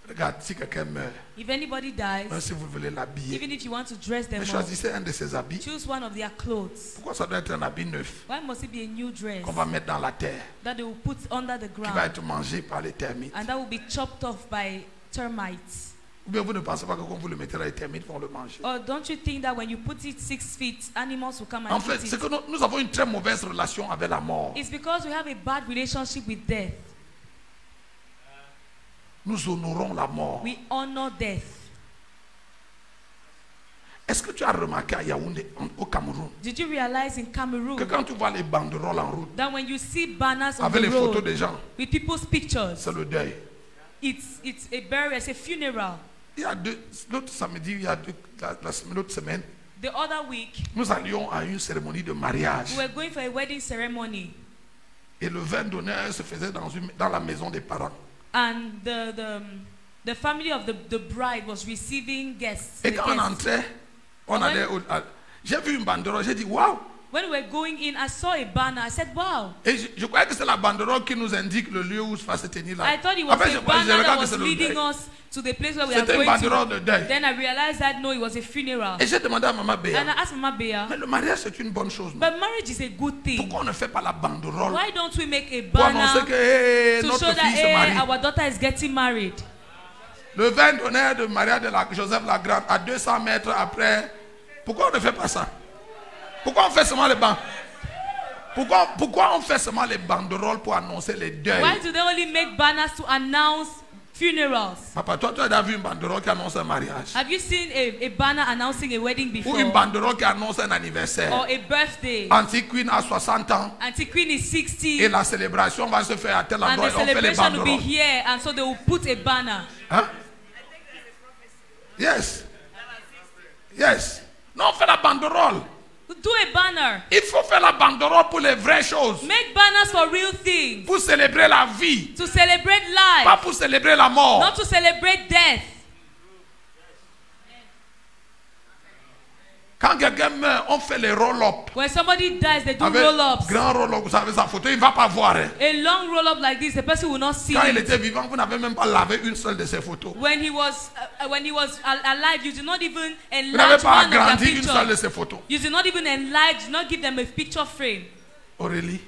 Regarde, si quelqu'un meurt, If anybody dies, même si vous voulez l'habiller, even if you want to dress them mais up, choisissez un de ses habits. choose one of their clothes. Pourquoi ça doit être un habit neuf Why must it be a new dress qu'on va mettre dans la terre, that they will put under the qui va ground être mangé par les termites? and that will be chopped off by termites? Ou bien vous ne pensez pas que quand vous le mettez là, les termites vont le manger? Or don't you think that when you put it 6 feet, animals will come and En fait, eat c'est it? que nous avons une très mauvaise relation avec la mort. It's because we have a bad relationship with death. Nous honorons la mort. We honor death. Est-ce que tu as remarqué à Yaoundé, au Cameroun, Did you realize in que Cameroon quand tu vois les banderoles en route, that when you see banners on avec the les photos road des gens, with people's pictures, c'est le deuil. it's a burial, it's a funeral. Il y a l'autre samedi, l'autre semaine, The other week, nous allions à une cérémonie de mariage. we were going for a wedding ceremony, Et le vin d'honneur se faisait dans la maison des parents. and the family of the bride was receiving guests. Et the quand on guests. entrait, on allait j'ai vu une banderole, j'ai dit waouh! When we were going in, I saw a banner. I said, wow. Et je croyais que c'est la banderole qui nous indique le lieu où va se tenir là. I thought it was Après, a je banner that regarde que was c'est le leading deuil. us to the place where we are C'était une going banderole to. de deuil. Then I realized that no, it was a funeral. Et j'ai demandé à Maman And Béa, I asked Mama Bea, mais le mariage c'est une bonne chose. Non? but marriage is a good thing. Pourquoi on ne fait pas la banderole Why don't we make a pour annoncer banner que hey, to notre show that fille se hey, marie? our daughter is getting married? Le vin d'honneur de Maria de Joseph Lagrande à 200 mètres après. Pourquoi on ne fait pas ça? Pourquoi on fait seulement les bancs? Pourquoi on fait seulement les banderoles pour annoncer les deuils? Why do they only make banners to announce funerals? Papa, toi, tu as déjà vu une banderole qui annonce un mariage? Have you seen a banner announcing a wedding Ou before? une banderole qui annonce un anniversaire? Or a birthday? Anti-Queen a 60 ans Auntie Queen is 60 et la célébration va se faire à tel and endroit the et on fait les celebration will be banderoles. here, and so they will put a banner. Hein? Yes. Yes. Non, on fait la banderole. Do a banner. Il faut faire la banderole pour les vraies choses. Make banners for real things. Pour célébrer la vie. To celebrate Pas life, pour célébrer la mort. not to celebrate death. Quand quelqu'un meurt, on fait les roll-up. When somebody dies, they do Avec roll-ups. grand roll-up, vous savez sa photo, il ne va pas voir. Hein. A long roll-up like this, the person will not see Quand il it. était vivant, vous n'avez même pas lavé une seule de ses photos. When he was alive, you did not even Vous n'avez enlarge pas one of their agrandi une seule de pictures. ses photos. You did not even enlarge, not give them a picture frame. Aurélie,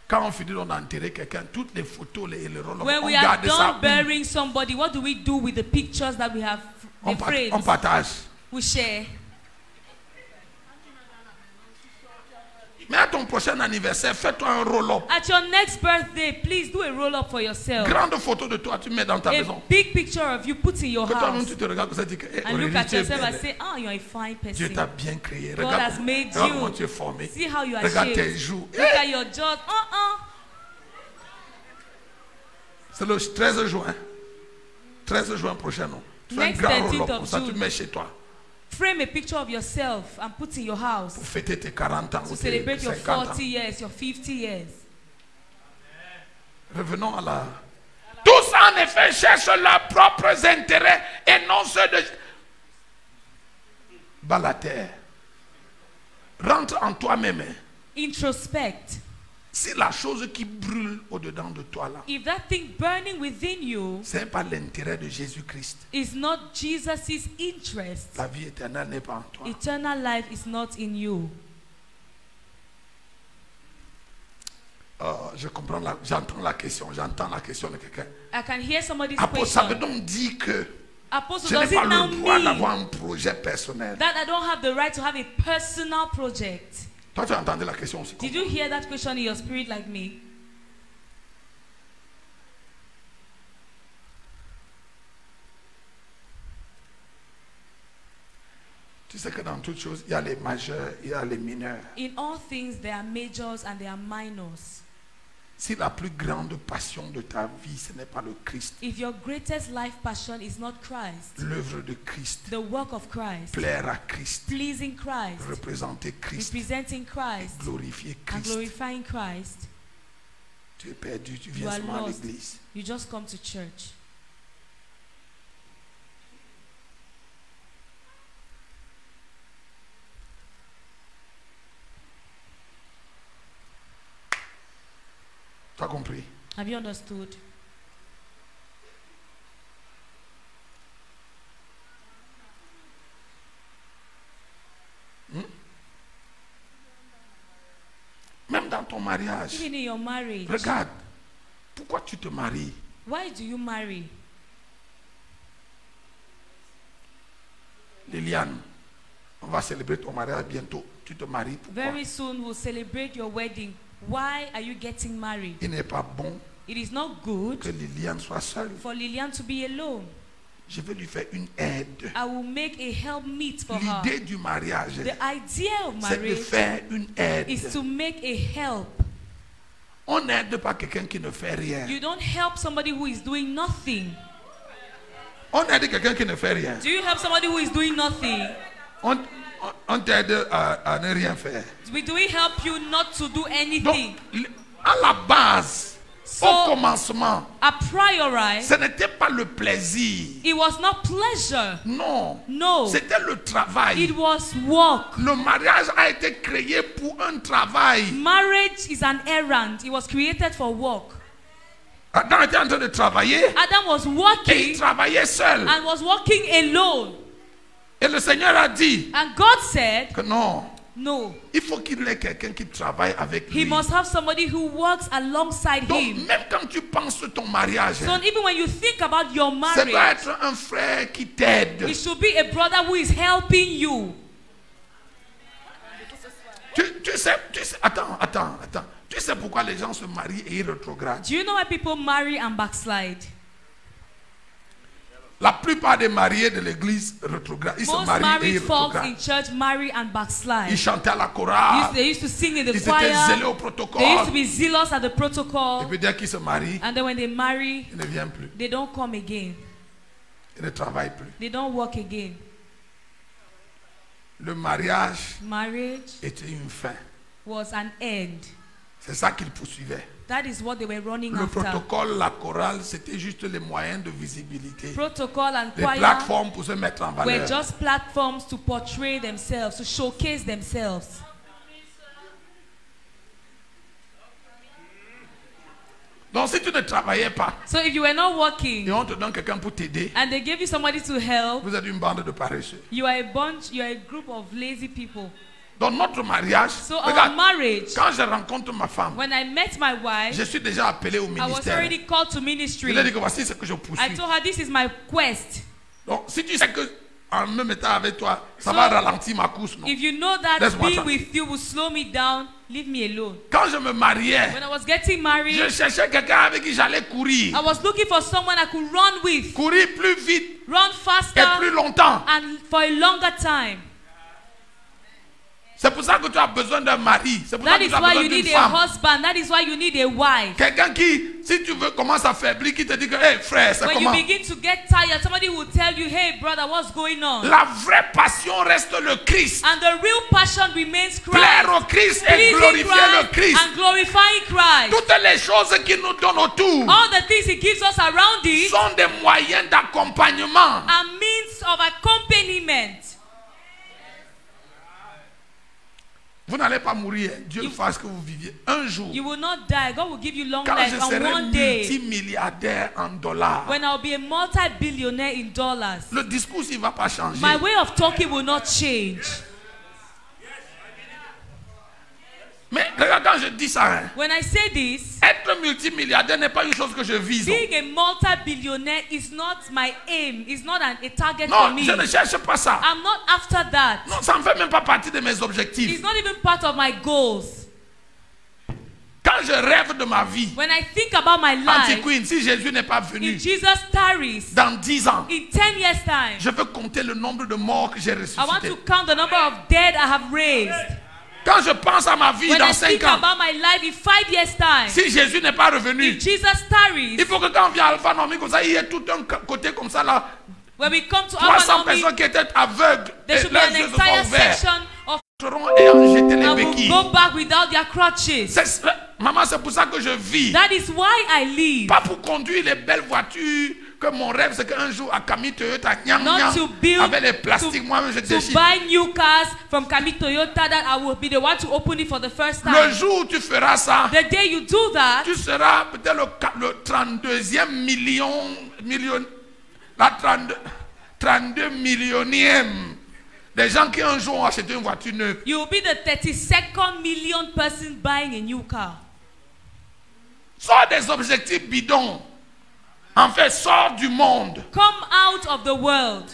quand on finit d'enterrer quelqu'un, toutes les photos et les roll-up, When on we are garde ça. done burying somebody, what do we do with the pictures that we have, the On frames? partage. We share. Mais à ton prochain anniversaire, fais-toi un roll-up. At your next birthday, please do a roll-up for yourself. Grande photo de toi, tu mets dans ta A maison. big picture of you put in your Que toi-même house. tu te regardes, que ça dit que hey, And look Aurélie, at tu es yourself and belle. say, oh, you're a fine Dieu t'a person. bien créé. God Regarde, has made regarde you. comment tu es formé. See how you are Regarde tes shaped. joues. Look at your jaws. C'est le 13 juin. 13 juin prochain, non? Tu fais un Next grand 13th roll-up. of Comme ça, tu June. mets chez toi. Frame a picture of yourself and put in your house pour fêter tes 40 ans to ou tes celebrate your 50 ans. 40 years, your 50 years. Revenons à la... Tous en effet cherchent leurs propres intérêts et non ceux de... Bas la terre. Rentre en toi-même. Introspect. Si la chose qui brûle au-dedans de toi là, If that thing burning within you c'est pas l'intérêt de Jésus-Christ, is not Jesus' interest, la vie éternelle n'est pas en toi. eternal life is not in you. Je comprends, j'entends la question de quelqu'un. I can hear somebody's Apôtre, ça veut question. donc dire que Apostle, je does n'ai it pas now le droit mean d'avoir un projet personnel. that I don't have the right to have a personal project? Toi, tu as entendu la question aussi. Did you hear that question in your spirit like me? Tu sais que dans toutes choses, il y a les majeurs, il y a les mineurs. In all things, there are majors and there are minors. Si la plus grande passion de ta vie, ce n'est pas le Christ, If your greatest life passion is not Christ, l'œuvre de Christ, the work of Christ, plaire à Christ, pleasing Christ, représenter Christ, representing Christ, glorifier and Christ, glorifying Christ, tu es perdu, tu you viens are seulement à lost. l'église. You just come to church. Tu as compris? Have you understood? Même dans ton mariage, Even in your marriage, regarde, pourquoi tu te maries? why do you marry? Liliane, on va célébrer ton mariage bientôt. Tu te maries, pourquoi? Very soon we'll celebrate your wedding. Why are you getting married? Il n'est pas bon It is not good que Liliane soit seule. for Lillian to be alone. Je vais lui faire une aide. I will make a help meet for her. L'idée du mariage, The idea of c'est de marriage faire une aide. is to make a help. On n'aide pas quelqu'un qui ne fait rien. You don't help somebody who is doing nothing. On aide quelqu'un qui ne fait rien. Do you help somebody who is doing nothing? On t'aide à ne rien faire. Do we help you not to do Donc, anything? à la base, So, au commencement, a priori, ce n'était pas le plaisir. it was not pleasure. Non. No, C'était le travail. it was work. Le mariage a été créé pour un travail. Marriage is an errand. It was created for work. Adam était en train de travailler Adam was et il working travaillait seul. and was working alone. Et le Seigneur a dit And God said, que non, no, il faut qu'il ait quelqu'un qui travaille avec he lui. must have somebody who works alongside Donc, him. même quand tu penses ton mariage, So even when you think about your ça doit marriage, être un frère qui t'aide. it should be a brother who is helping you. Tu sais, attends. Tu sais pourquoi les gens se marient et ils rétrogradent? Do you know why people marry and backslide? La plupart des mariés de l'église rétrogradent. Ils se Most marient et married ils folks in rétrogradent. church marry and backslide. Ils chantaient à la chorale. They used to sing in the Ils étaient zélés au choir. protocole. They used to be zealous at the Et protocol. puis dès qu'ils se marient, And then when they marry, ils ne viennent plus. they don't come again. Ils ne travaillent plus. They don't work again. Le mariage Marriage était une fin. was an end. C'est ça qu'ils poursuivaient. That is what they were running Le after. protocole, la chorale, c'était juste les moyens de visibilité. Protocol and Les choir plateformes pour se mettre en were valeur. just platforms to portray themselves, to showcase themselves. Donc si tu ne travaillais pas So if you were not et working on te donne quelqu'un pour t'aider, and they gave you somebody to help, vous êtes une bande de paresseux. you are a group of lazy people. Dans notre mariage, So our regarde, marriage, quand je rencontre ma femme, when I met my wife, je suis déjà appelé au I was ministère. already called to Je ministry. lui ai dit que voici ce que je I poursuis. told her this is my quest. Donc si tu sais que en me mettant avec toi, ça va ralentir ma course, non? If you know that Laisse-moi being tranquille. with you will slow me down, leave me alone. Quand je me mariais, When I was getting married, je cherchais quelqu'un avec qui j'allais courir. I was looking for someone I could run with, Courir plus vite run et faster plus longtemps. and for a longer time. C'est pour ça que tu as besoin d'un mari. C'est pour ça That que is tu as why besoin you d'une need a femme. husband. That is why you need a wife. Quelqu'un qui, si tu veux, commence à faiblir, qui te dit que, hey frère, c'est When comment? you begin to get tired, somebody will tell you, hey brother, what's going on? La vraie passion reste le Christ. And the real passion remains Plaire Christ. au Christ et Pleasing glorifier le Christ Christ. and glorifying Christ. Toutes les choses qu'il nous donne autour All the things he gives us around it sont des moyens d'accompagnement. are means of accompaniment. Vous n'allez pas mourir. Dieu fasse que vous viviez. Un jour, You will not die. God will give you long quand life. je And serai one day, multimilliardaire en dollars, when I'll be a multi-billionaire in dollars, le discours il ne va pas changer. my way of talking will not change. Mais regarde, quand je dis ça, hein, When I say this, être multimilliardaire n'est pas une chose que je vise. being a multi-billionaire is not my aim. It's not a target for Non, me. je ne cherche pas ça. I'm not after that. Non, ça ne fait même pas partie de mes It's objectifs. not even part of my goals. Quand je rêve de ma vie, When I think about my life, Anti-Queen, si Jésus n'est pas venu if Jesus tarries dans 10 ans, in 10 years' time, je veux compter le nombre de morts que j'ai I want ressuscités. to count the number of dead I have raised. Quand je pense à ma vie When I dans 5 think ans, about my life in 5 years' time, si Jésus n'est pas revenu, if Jesus tarries, il faut que quand on vient à Alpha Nomie comme ça, il y ait tout un côté comme ça là, when we come to 300 Alpha personnes qui étaient aveugles there et should be leurs an yeux se entire sont ouverts, section of seront ayant jeté les and will béquilles. go back without their crutches. Maman, c'est pour ça que je vis. That is why I live. Pas pour conduire les belles voitures, que mon rêve c'est qu'un jour à Camille Toyota, Not to build, avec les plastiques, moi-même je to déchire. buy new cars from Kami Toyota that I will be the one to open it for the first Le time. jour où tu feras ça, The day you do that, tu seras peut-être le 32e la 32 millionième des gens qui un jour ont acheté une voiture neuve. you will be the 32nd million person buying a new car. Sors des objectifs bidons. En fait, sors du monde. Come out of the world.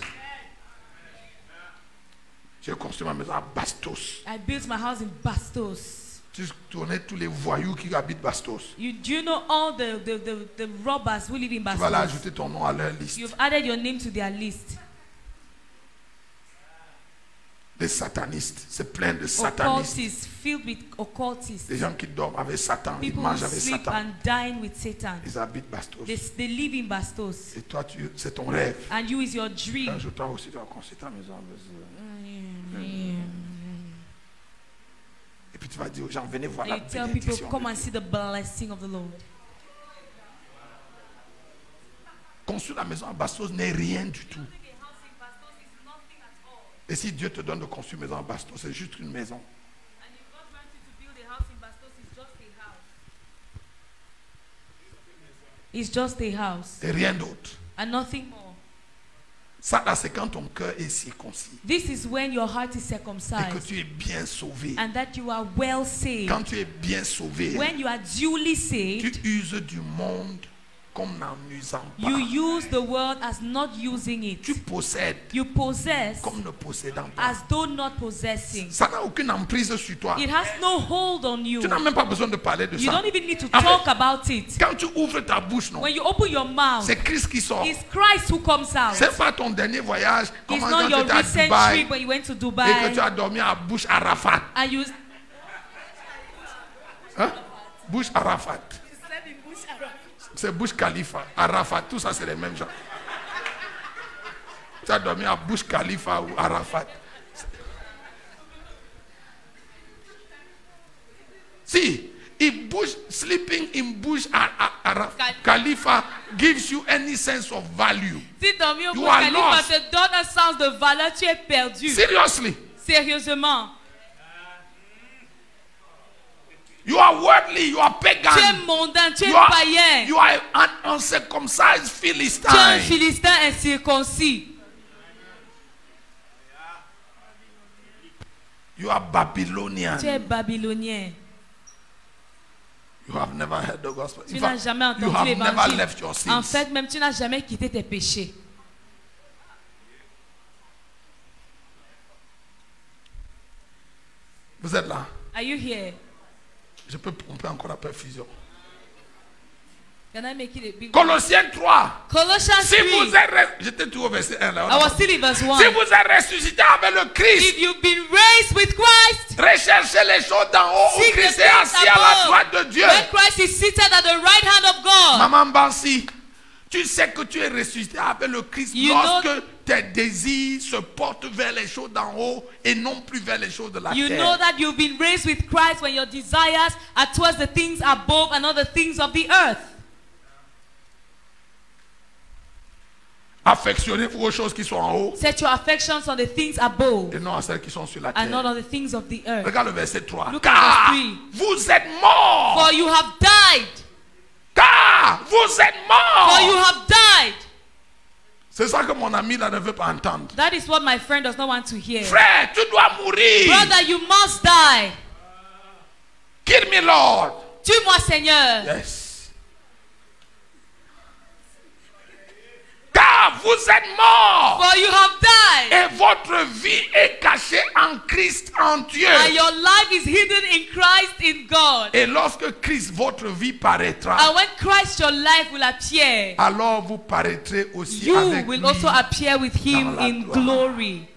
J'ai construit ma maison à Bastos. I built my house in Bastos. Tu connais tous les voyous qui habitent Bastos. Do you know all the robbers who live in Tu vas là Bastos? ajouter ton nom à leur liste. You've added your name to their list. Des satanistes. C'est plein de satanistes. Occultists, filled with occultists. Des gens qui dorment avec Satan. Ils People who mangent avec sleep Satan. and dine with Satan. Ils habitent Bastos. They live in Bastos. Et toi, c'est ton rêve. And you is your Un dream. jour, toi aussi, tu vas construire ta maison. Et puis tu vas dire aux gens, venez voir And la you tell people, bénédiction. come and see the blessing of the Lord. Construire la maison à Bastos n'est rien du tout. Et si Dieu te donne de construire une maison à Bastos, c'est juste une maison. It's just a house Et rien d'autre. and nothing more. Ça, là, c'est quand ton cœur est circoncis. This is when your heart is Et que circumcised tu es bien sauvé. and that you are well saved. Quand tu es bien sauvé, When you are duly tu saved, uses du monde comme n'en usant pas. you use the world as not using Tu it. possèdes You possess comme ne possédant pas. as though not possessing. Ça n'a aucune emprise sur toi. It has no hold on you. Tu n'as même pas besoin de parler de You ça. don't even need to En fait, talk about it. quand tu ouvres ta bouche, non, When you open your mouth, c'est Christ qui sort. it's Christ who comes out. C'est pas ton dernier voyage, It's comment not quand your tu étais à recent Dubaï trip when you went to et que Dubai tu as dormi à Bouche Arafat. and you Hein? Bouche Arafat. C'est Bouche Khalifa, Arafat, tout ça c'est les mêmes gens. Tu as dormi à Bouche Khalifa ou Arafat. Si, if Bush sleeping in Bush Khalifa gives you any sense of value, si dormir au You Burj are Khalifa lost. te donne un sens de valeur, tu es perdu. seriously, Sérieusement. you are worldly, you are Tu es pagan, mondain, tu es you are, païen. you are an uncircumcised Tu es un Philistine. Philistin incirconcis. You are Babylonian. Tu es babylonien. You have never heard the gospel. Tu In n'as fact, jamais you entendu have never l'évangile. left your En sins. fait, même tu n'as jamais quitté tes péchés. Vous êtes là. Are you here? Je peux pomper encore la perfusion. Can I make it a big one? Colossiens 3. Colossians Si 3. vous êtes... J'étais tout au verset 1 là. I was still in verse 1. Si vous êtes ressuscité avec le Christ, If you've been raised with Christ, recherchez les choses d'en haut où seek the Christ est things assis à la above, droite de Dieu. where Christ is seated at the right hand of God. Maman Bansi, tu sais que tu es ressuscité avec le Christ You lorsque know- tes désirs se portent vers les choses d'en haut et non plus vers les choses de la You terre. know that you've been raised with Christ when your desires are towards the things above and not the things of the earth. Affectionnez-vous aux choses qui sont en haut Set your affections on the things above et non à celles qui sont sur la and not terre. on the things of the earth. Regarde le verset 3. Look at Car verse 3. vous êtes morts. For you have died. Car vous êtes For you morts. have died. C'est ça que mon ami là ne veut pas entendre. That is what my friend does not want to hear. Frère, tu dois mourir. Brother, you must die. Kill me, Lord. Tue-moi, Seigneur. Yes. Car vous êtes morts. For you have died. Et votre vie est cachée en Christ, en Dieu. And your life is hidden in Christ, in God. Et lorsque Christ, votre vie paraîtra, And when Christ, your life will appear, alors vous paraîtrez aussi you avec will lui. also appear with him dans la in gloire. glory.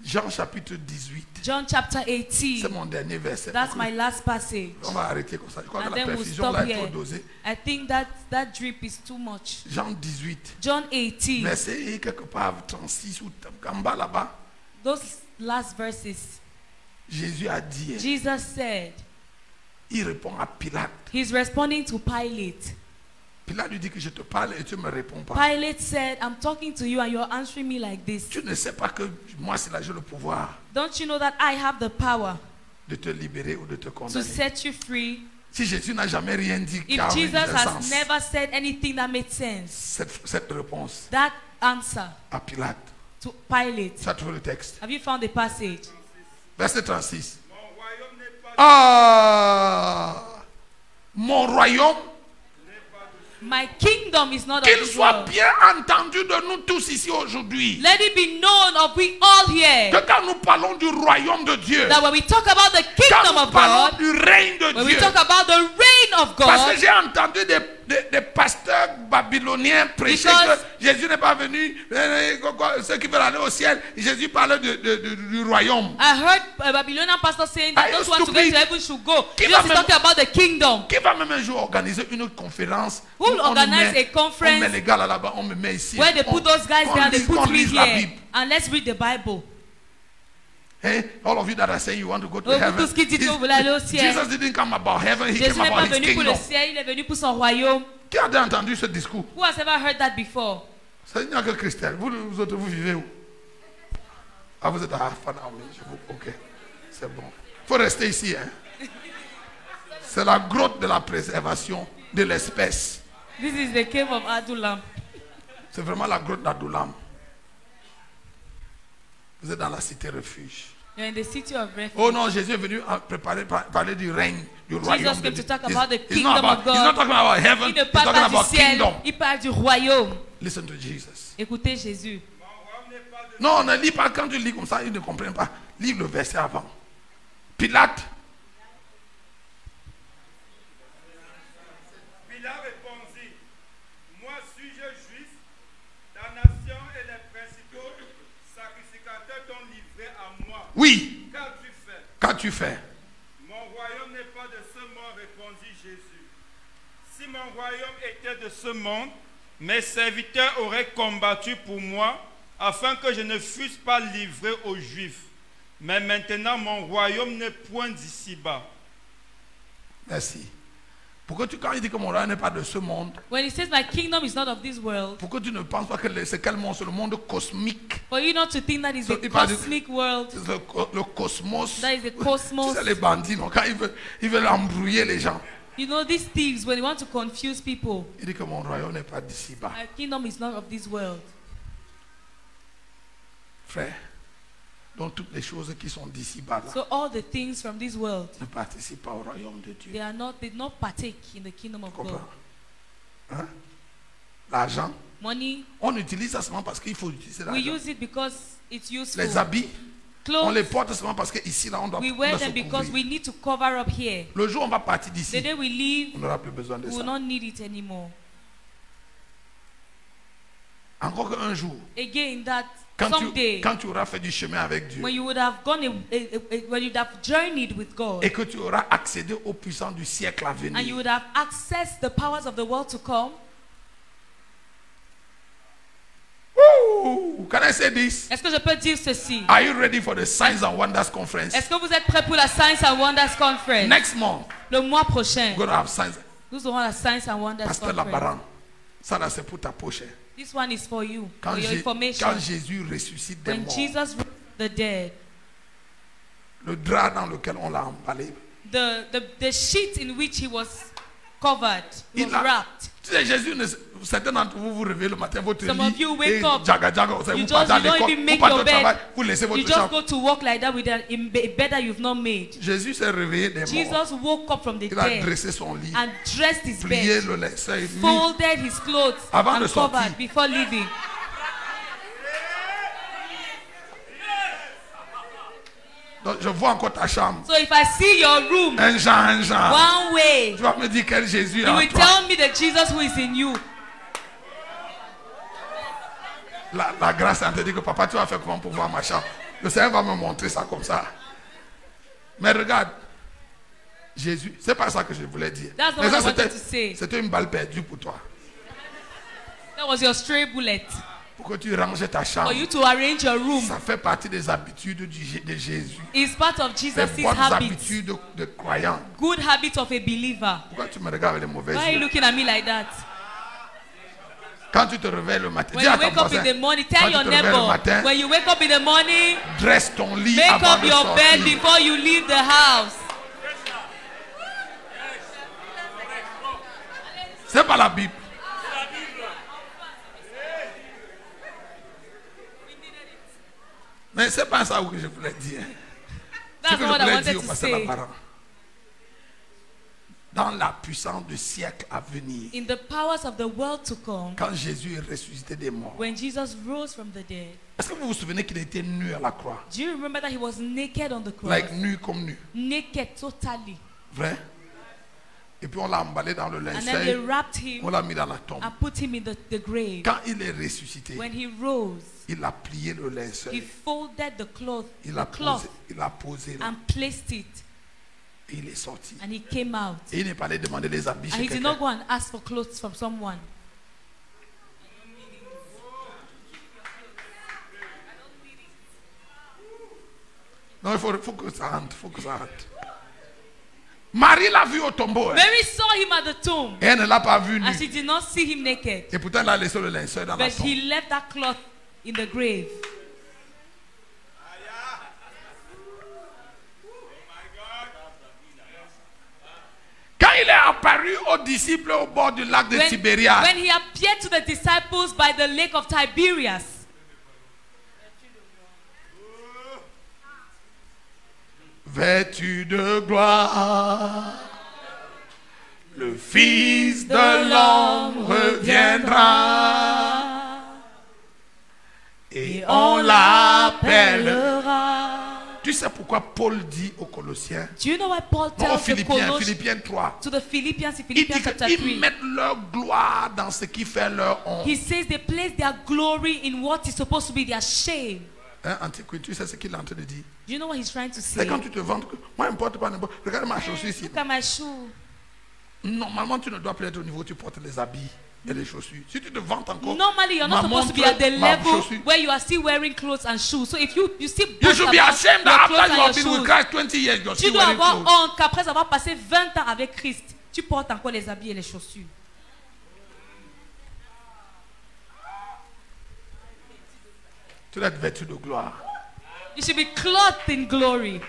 Jean chapitre 18. John chapter C'est 18. mon dernier verset. That's my last passage. On va arrêter comme ça. Je crois que And la then we'll perfusion stop là est here. trop dosée. I think that drip is too much. Jean 18. John 18. Verset quelque part 36 ou en bas là-bas. Those last verses. Jésus a dit, Jesus said, il répond à Pilate. he's responding to Pilate. Pilate lui dit que je te parle et tu ne me réponds pas. Pilate said, I'm talking to you and you're answering me like this. Tu ne sais pas que moi, c'est là j'ai le pouvoir Don't you know that I have the power de te libérer ou de te to condamner. set you free? Si Jésus n'a jamais rien dit qui If a Jesus un has sens, never said anything that made sense, cette réponse that answer à Pilate, to Pilate, ça trouve le texte. have you found the passage? Verset 36. Mon royaume n'est pas Ah, mon royaume, My kingdom is not of qu'il this soit world. bien entendu de nous tous ici aujourd'hui. Let it be known of we all here Que quand nous parlons du royaume de Dieu, that when we talk about the quand kingdom nous of parlons God, du règne de when we Dieu, talk about the reign of parce God, que j'ai entendu des pasteurs babyloniens prêcher Because- que Jésus n'est pas venu, ceux qui veulent aller au ciel, Jésus parlait du royaume. I heard a Babylonian pastor saying that Are you those who want to go stupid? to heaven should go. Give Jesus them is a- talking about the kingdom. Qui va même un jour organiser une conférence Who will où on nous organize met- a conference on met les gars là-bas, on me met ici. Where they put those guys there and they put on me lise la here. Bible. And let's read the Bible. Hey, all of you that are saying you want to go to Oh, heaven. tous qui disent que vous voulez aller au ciel. Jesus didn't come about heaven, he Jésus came n'est pas about his venu pour le kingdom. ciel, il est venu pour son royaume. Qui a déjà entendu ce discours? Who has ever heard that before? C'est n'y a que Christelle. Vous autres, vous vivez où? Ah, vous êtes à Fanaomi. Ok, c'est bon. Il faut rester ici. Hein. C'est la grotte de la préservation de l'espèce. This is the cave of Adullam. C'est vraiment la grotte d'Adullam. Vous êtes dans la cité refuge. You're in the city of refuge. Oh non, Jésus est venu parler du règne, du royaume Jesus de came to Dieu. talk about the He's kingdom not about- of God. He's not talking about heaven, Il ne he's parle talking pas du about ciel, kingdom. il parle du royaume. Listen to Jesus. Écoutez Jésus. Mon royaume n'est pas de Non, ne lis pas quand tu lis comme ça, ils ne comprennent pas. Lis le verset avant. Pilate, Pilate répondit, moi suis-je juif, la nation et les principaux sacrificateurs t'ont livré à moi. oui, Qu'as-tu fait? qu'as-tu fait? Mon royaume n'est pas de ce monde, répondit Jésus. Si mon royaume était de ce monde, mes serviteurs auraient combattu pour moi, afin que je ne fusse pas livré aux Juifs. Mais maintenant, mon royaume n'est point d'ici-bas. Merci. Pourquoi quand il dit que mon royaume n'est pas de ce monde, When he says my kingdom is not of this world, pourquoi tu ne penses pas que c'est quel monde? C'est le monde cosmique. for you not to think that is So a if I do- cosmic world, C'est le cosmos. that is a Tu cosmos. sais, les bandits, non, quand ils veulent embrouiller les gens. You know, these thieves, when they want to confuse people, Il dit que mon royaume n'est pas d'ici-bas. my kingdom is not of this world. Frère, donc toutes les choses qui sont d'ici-bas là, So all the things from this world, ne participent pas au royaume de Dieu. they do not partake in the kingdom of God. Comprends? Hein? L'argent, Money, on utilise ça seulement parce qu'il faut utiliser we l'argent. use it because it's useful. Les habits, On les clothes, porte seulement parce qu'ici, là, on doit, we on wear doit se them because we couvrir. need to cover up here. Le jour où on va partir The d'ici, day we leave, on n'aura plus besoin de we will ça. not need it anymore. Encore qu'un jour, Again, that quand someday, quand tu auras fait du chemin avec Dieu when you would have gone, when you'd have journeyed with God, et que tu auras accédé aux puissants du siècle à and you venir, would have accessed the powers of the world to come. Woo! Can I say this? Est-ce que je peux dire ceci? Are you ready for the Signs and Wonders Conference? Est-ce que vous êtes prêts pour la Signs and Wonders Conference? Next month, Le mois prochain, we're going to have signs. nous aurons la Signs and Wonders Pasteur Conference. Labaran, ça là c'est pour ta poche. This one is for you, Quand, for your information. quand Jésus ressuscite des When morts, Jesus rose the dead, le drap dans lequel on l'a emballé, the sheet in which he was covered, was Il a- wrapped. tu sais, Jésus, certains d'entre vous vous réveillez le matin, votre Some lit, of you wake et up, jaga, jaga, vous you partez à just- you don't l'école, even vous make partez your au bed. travail, vous laissez You votre just chambre. go to work like that with a bed that you've not made. Jésus s'est réveillé des morts. Jesus woke up from the Il a dead dressé son lit, and dressed his plié bed, le linceul, mis. folded his clothes Avant de and sortir. covered before leaving. Donc, je vois encore ta chambre. So if I see your room Un genre. one way, Tu vas me dire quel Jésus est you en will toi. tell me the Jesus who is in you. La grâce, on te dit que papa, tu vas faire comment pour voir ma chambre. Le Seigneur va me montrer ça comme ça. Mais regarde, Jésus, c'est pas ça que je voulais dire. That's not Mais what ça, I wanted to say. c'était une balle perdue pour toi. That was your stray bullet. Pour que tu ranges ta chambre. For you to arrange your room Ça fait partie des habitudes de Jésus. is part of Des Jesus' bonnes habits. habitudes de croyants. Good habits of a believer. Pourquoi tu me regardes avec les mauvaises Why are you yeux? looking at me like that? Quand tu te réveilles le matin, When dis you à ton wake up voisin, in the morning, quand tell tu your te réveilles le neighbor. matin, When you wake up in the morning, dresse ton lit make avant up de your bed sortir. before you leave the house. C'est pas la Bible. Mais c'est pas ça que je voulais dire. Ce That's que je not what I voulais wanted dire au to pasteur say. Labaran. Dans la puissance du siècle à venir, In the powers of the world to come, quand Jésus est ressuscité des morts, when Jesus rose from the dead, est-ce que vous vous souvenez qu'il était nu à la croix? do you remember that he was naked on the cross? Like nu comme nu. Naked totally. Vrai? Et puis on l'a emballé dans le And then they linceul, wrapped on him l'a mis dans la tombe. and put him in the grave. Quand il est ressuscité, When he rose, il a plié le linceul. he folded the cloth, Il a posé là, and placed it, et il est sorti. and he came out. Et il n'est pas allé demander des habits And chez he did not quelqu'un. go and ask for clothes from someone. Non, il faut que ça rentre, faut que ça rentre. Marie l'a vu au tombeau. Hein. Mary saw him at the tomb, Et elle ne l'a pas vu nu. and she did not see him naked. Et pourtant, elle a laissé le linceul dans la But tombe. he left that cloth in the grave. Quand il est apparu aux disciples au bord du lac de Tibériade, When he appeared to the disciples by the lake of Tiberias, vêtu de gloire, le Fils de l'homme reviendra. Et on l'appellera. Tu sais pourquoi Paul dit aux Colossiens, do you know what Paul non, aux tells the Philippiens, Colossians, Philippiens 3, to the Philippians in il Philippians dit chapter qu'ils 3? mettent leur gloire dans ce qui fait leur honte. He says they place their glory in what is supposed to be their shame. Hein, Antiquité, tu sais ce qu'il est en train de dire? Do you know what he's trying to C'est say? quand tu te vantes que moi, n'importe pas, n'importe. Regarde ma chaussure ici. Look at my shoe. Normalement, tu ne dois plus être au niveau où tu portes les habits et les chaussures. Si tu te vantes encore, Normally, you're ma not supposed to be montre, at the ma level chaussure. where you are still wearing clothes and shoes. So if you still You boast should be about ashamed your that clothes after you have and been your with shoes, Christ 20 years, you're tu still dois wearing avoir clothes. honte qu'après avoir passé 20 ans avec Christ, tu portes encore les habits et les chaussures. Tu dois être vêtu de gloire. You should be clothed in glory.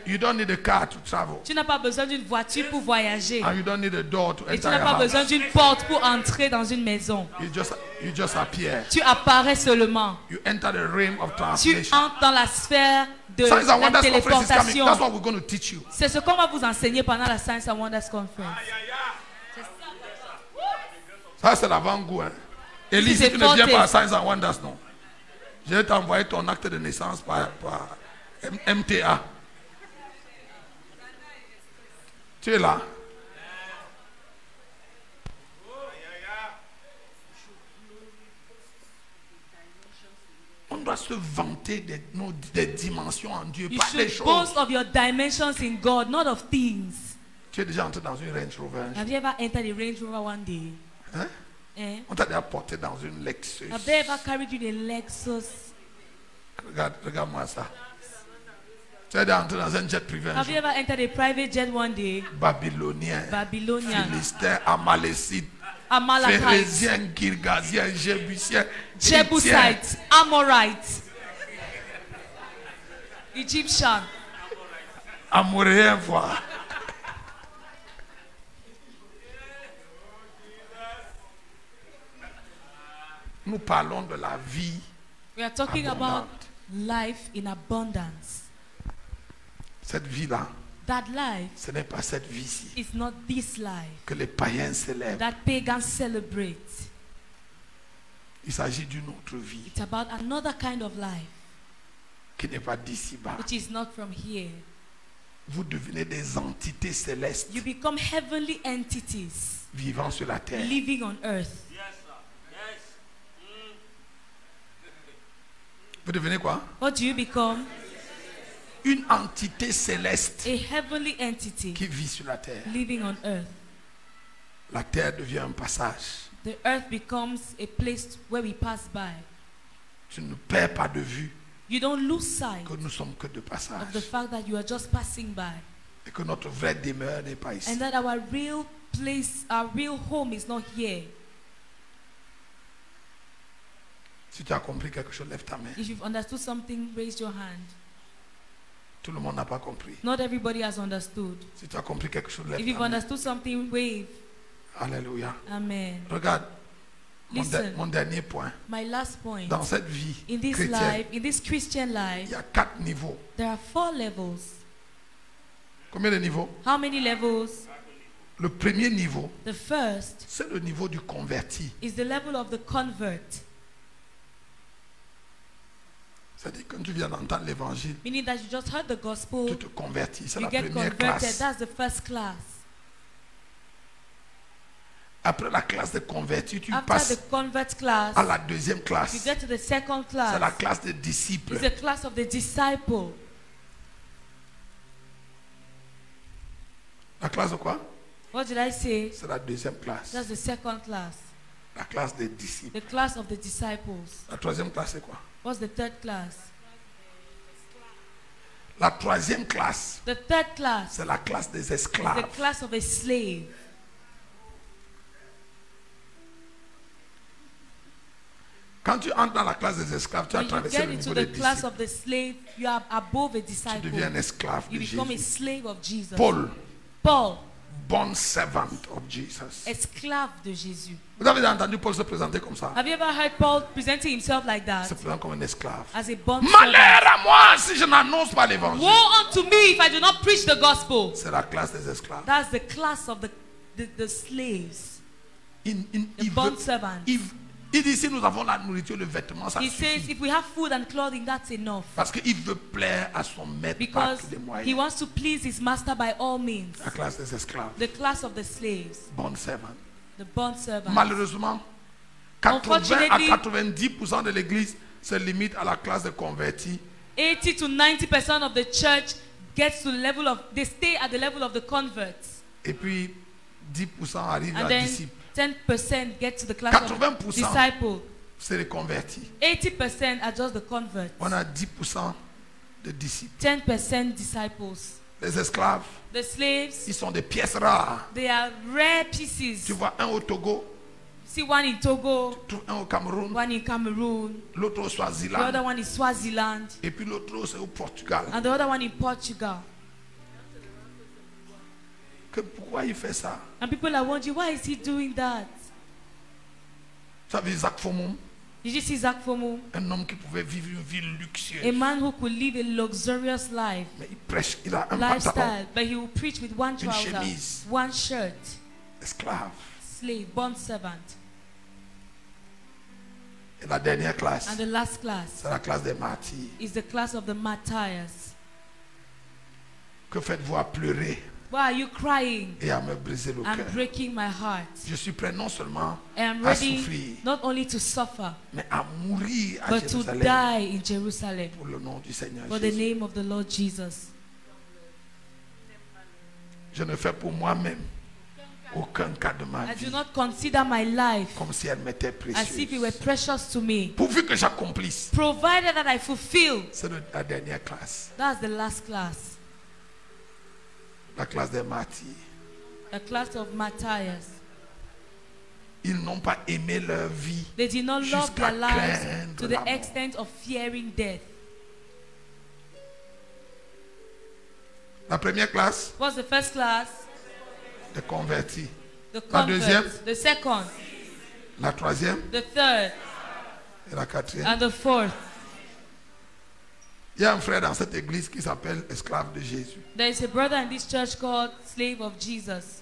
You don't need a car to travel. Tu n'as pas besoin d'une voiture pour voyager. And you don't need a door to Et tu enter n'as your pas house. besoin d'une porte pour entrer dans une maison. You just appear. Tu apparais seulement. You enter the realm of Tu translation. entres dans la sphère de Signs and la Wonders Conference is coming. téléportation. That's what we're going to teach you. C'est ce qu'on va vous enseigner pendant la Signs and Wonders Conference. Ça, c'est l'avant-goût. Hein. Élie, C'est si tu ne viens forte. pas à Signs and Wonders, non. Je vais t'envoyer ton acte de naissance par MTA. Tu es là? On doit se vanter des dimensions en Dieu, You pas des should choses. boast of your dimensions in God, not of things. Tu es déjà entré dans une Range Rover. Have you ever entered a Range Rover one day? Hein? Eh? On t'a déjà porté dans une Lexus. Have they ever carried you in a Lexus? Regarde-moi ça. Tu es déjà entré dans un jet privé. un Have you jour. ever entered a private jet one day? Babylonien, Babylonian, Philistin, Amalécite, Amalekite, Phérésien, Girgasien, Jébusien, Hittien, Jebusite, Amorite, Egyptian. Amoréen, voir. Nous parlons de la vie. We are talking about Abundant. life in abundance. Cette vie-là, That life ce n'est pas cette vie-ci is not this life que les païens célèbrent. that pagans celebrate. Il s'agit d'une autre vie It's about another kind of life qui n'est pas d'ici-bas. which is not from here. Vous devenez des entités célestes You become heavenly entities vivant sur la terre. living on earth. Vous devenez quoi? What do you become? Une entité céleste A heavenly entity qui vit sur la terre. living on earth. La terre devient un passage. The earth becomes a place where we pass by. Tu ne perds pas de vue You don't lose sight que nous sommes que de of the passage fact that you are just passing by et que notre vraie demeure n'est pas ici. and that our real place, our real home is not here. Si tu as compris quelque chose, lève ta main. If you've understood something, raise your hand. Tout le monde n'a pas compris. Not everybody has understood. Si tu as compris quelque chose, lève If you've ta main. understood something, wave. Alléluia. Amen. Regarde, Listen. mon dernier point. My last point. Dans cette vie In this chrétienne, life, in this Christian il life, y a 4 niveaux. there are 4 levels. Combien de niveaux? How many levels? Le premier niveau, The first c'est le niveau du converti. is the level of the convert, C'est-à-dire quand tu viens d'entendre l'évangile, meaning that you just heard the gospel, tu te convertis. C'est you la get première converted. classe. That's the first class. Après la classe de converti, tu After passes the convert class, à la deuxième you classe. get to the second C'est la class. classe des disciples. It's the class of the disciple. La classe de quoi? What did I say? C'est la deuxième classe. That's the second class. La classe des disciples. The class of the disciples. La troisième classe, c'est quoi? What's the third class? La troisième classe, The third class c'est la classe des is the esclaves. class of a slave. Quand tu entres dans la classe des esclaves, tu as When you traversé get le into niveau the des class disciples. of the slave, you are above a Tu disciple. deviens un esclave You de become a Jésus. slave of Jesus. Paul, Paul, bon servant of Jesus. esclave de Jésus. Vous avez déjà entendu Paul se présenter comme ça? Have you ever heard Paul presenting himself like Il that? se présente comme un esclave. As a bond Malheur servant. à moi si je n'annonce pas l'évangile. Woe unto me if I do not preach the gospel. C'est la classe des esclaves. That's the class of the slaves. Il The bond servants. il dit si nous avons la nourriture, le vêtement, ça He says suffit. if we have food and clothing, that's enough. Parce qu'il veut plaire à son maître par Because tous les he moyens. wants to please his master by all means. La classe des esclaves. The class of the slaves. Bon servant. The bond servants. Malheureusement, 80 à Unfortunately, 90% de l'église se limite à la classe de convertis. 80 to 90% of the church gets to the level of, they stay at the level of the converts. Et puis 10% arrivent And à then disciples. 10% get to the class of 80% disciple. c'est les convertis. 80% are just the converts. On a 10% de disciples. 10% disciples. Les esclaves, The slaves, ils sont des pièces rares. they are rare pieces. Tu vois un au Togo, See one in Togo, tu trouves un au Cameroun, one in Cameroon, l'autre au the other Swaziland, one in Swaziland, et puis l'autre c'est au Portugal. and the other one in Portugal. Pourquoi il fait ça? And people are wondering, why is he doing that? Ça veut dire Zach Fomum, Did you see Zach Fomo? un homme qui pouvait vivre une vie A luxueuse. man who could live a luxurious life, Mais il prêche, il a un pantalon, lifestyle, but he will preach with one une trouser, chemise. one shirt, Esclave. slave, bond servant. Et la dernière classe, And the last class c'est la classe des martyrs. is the class of the martyrs. Que faites-vous à pleurer Why are you crying et à me briser le and cœur? breaking my heart? Je suis prêt non seulement I am à ready souffrir, not only to suffer, mais à mourir à but to Jérusalem die in Jerusalem pour le nom du Seigneur for the Jésus. name of the Lord Jesus. Je ne fais pour moi-même aucun cas de ma I do vie not consider my life comme si elle m'était as if it were précieuse. precious to me, Pourvu que j'accomplisse. provided that I fulfill. C'est la dernière classe, That's the last class, la classe des martyrs. the class of martyrs. Ils n'ont pas aimé leur vie They did not love jusqu'à their lives craindre to la the mort. extent of fearing death. La première classe, What's the first class? des convertis. The La deuxième, converts. The second, la troisième the third, et la quatrième. and the fourth. Il y a un frère dans cette église qui s'appelle esclave de Jésus. There is a brother in this church called Slave of Jesus.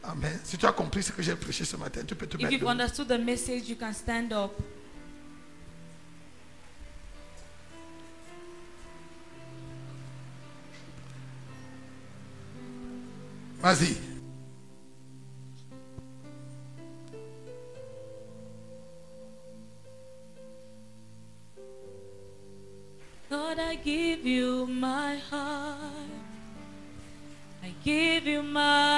Amen. Si tu as compris ce que j'ai prêché ce matin, tu peux te If mettre you've debout. understood the message, you can stand up. Vas-y. Lord, I give you my heart. I give you my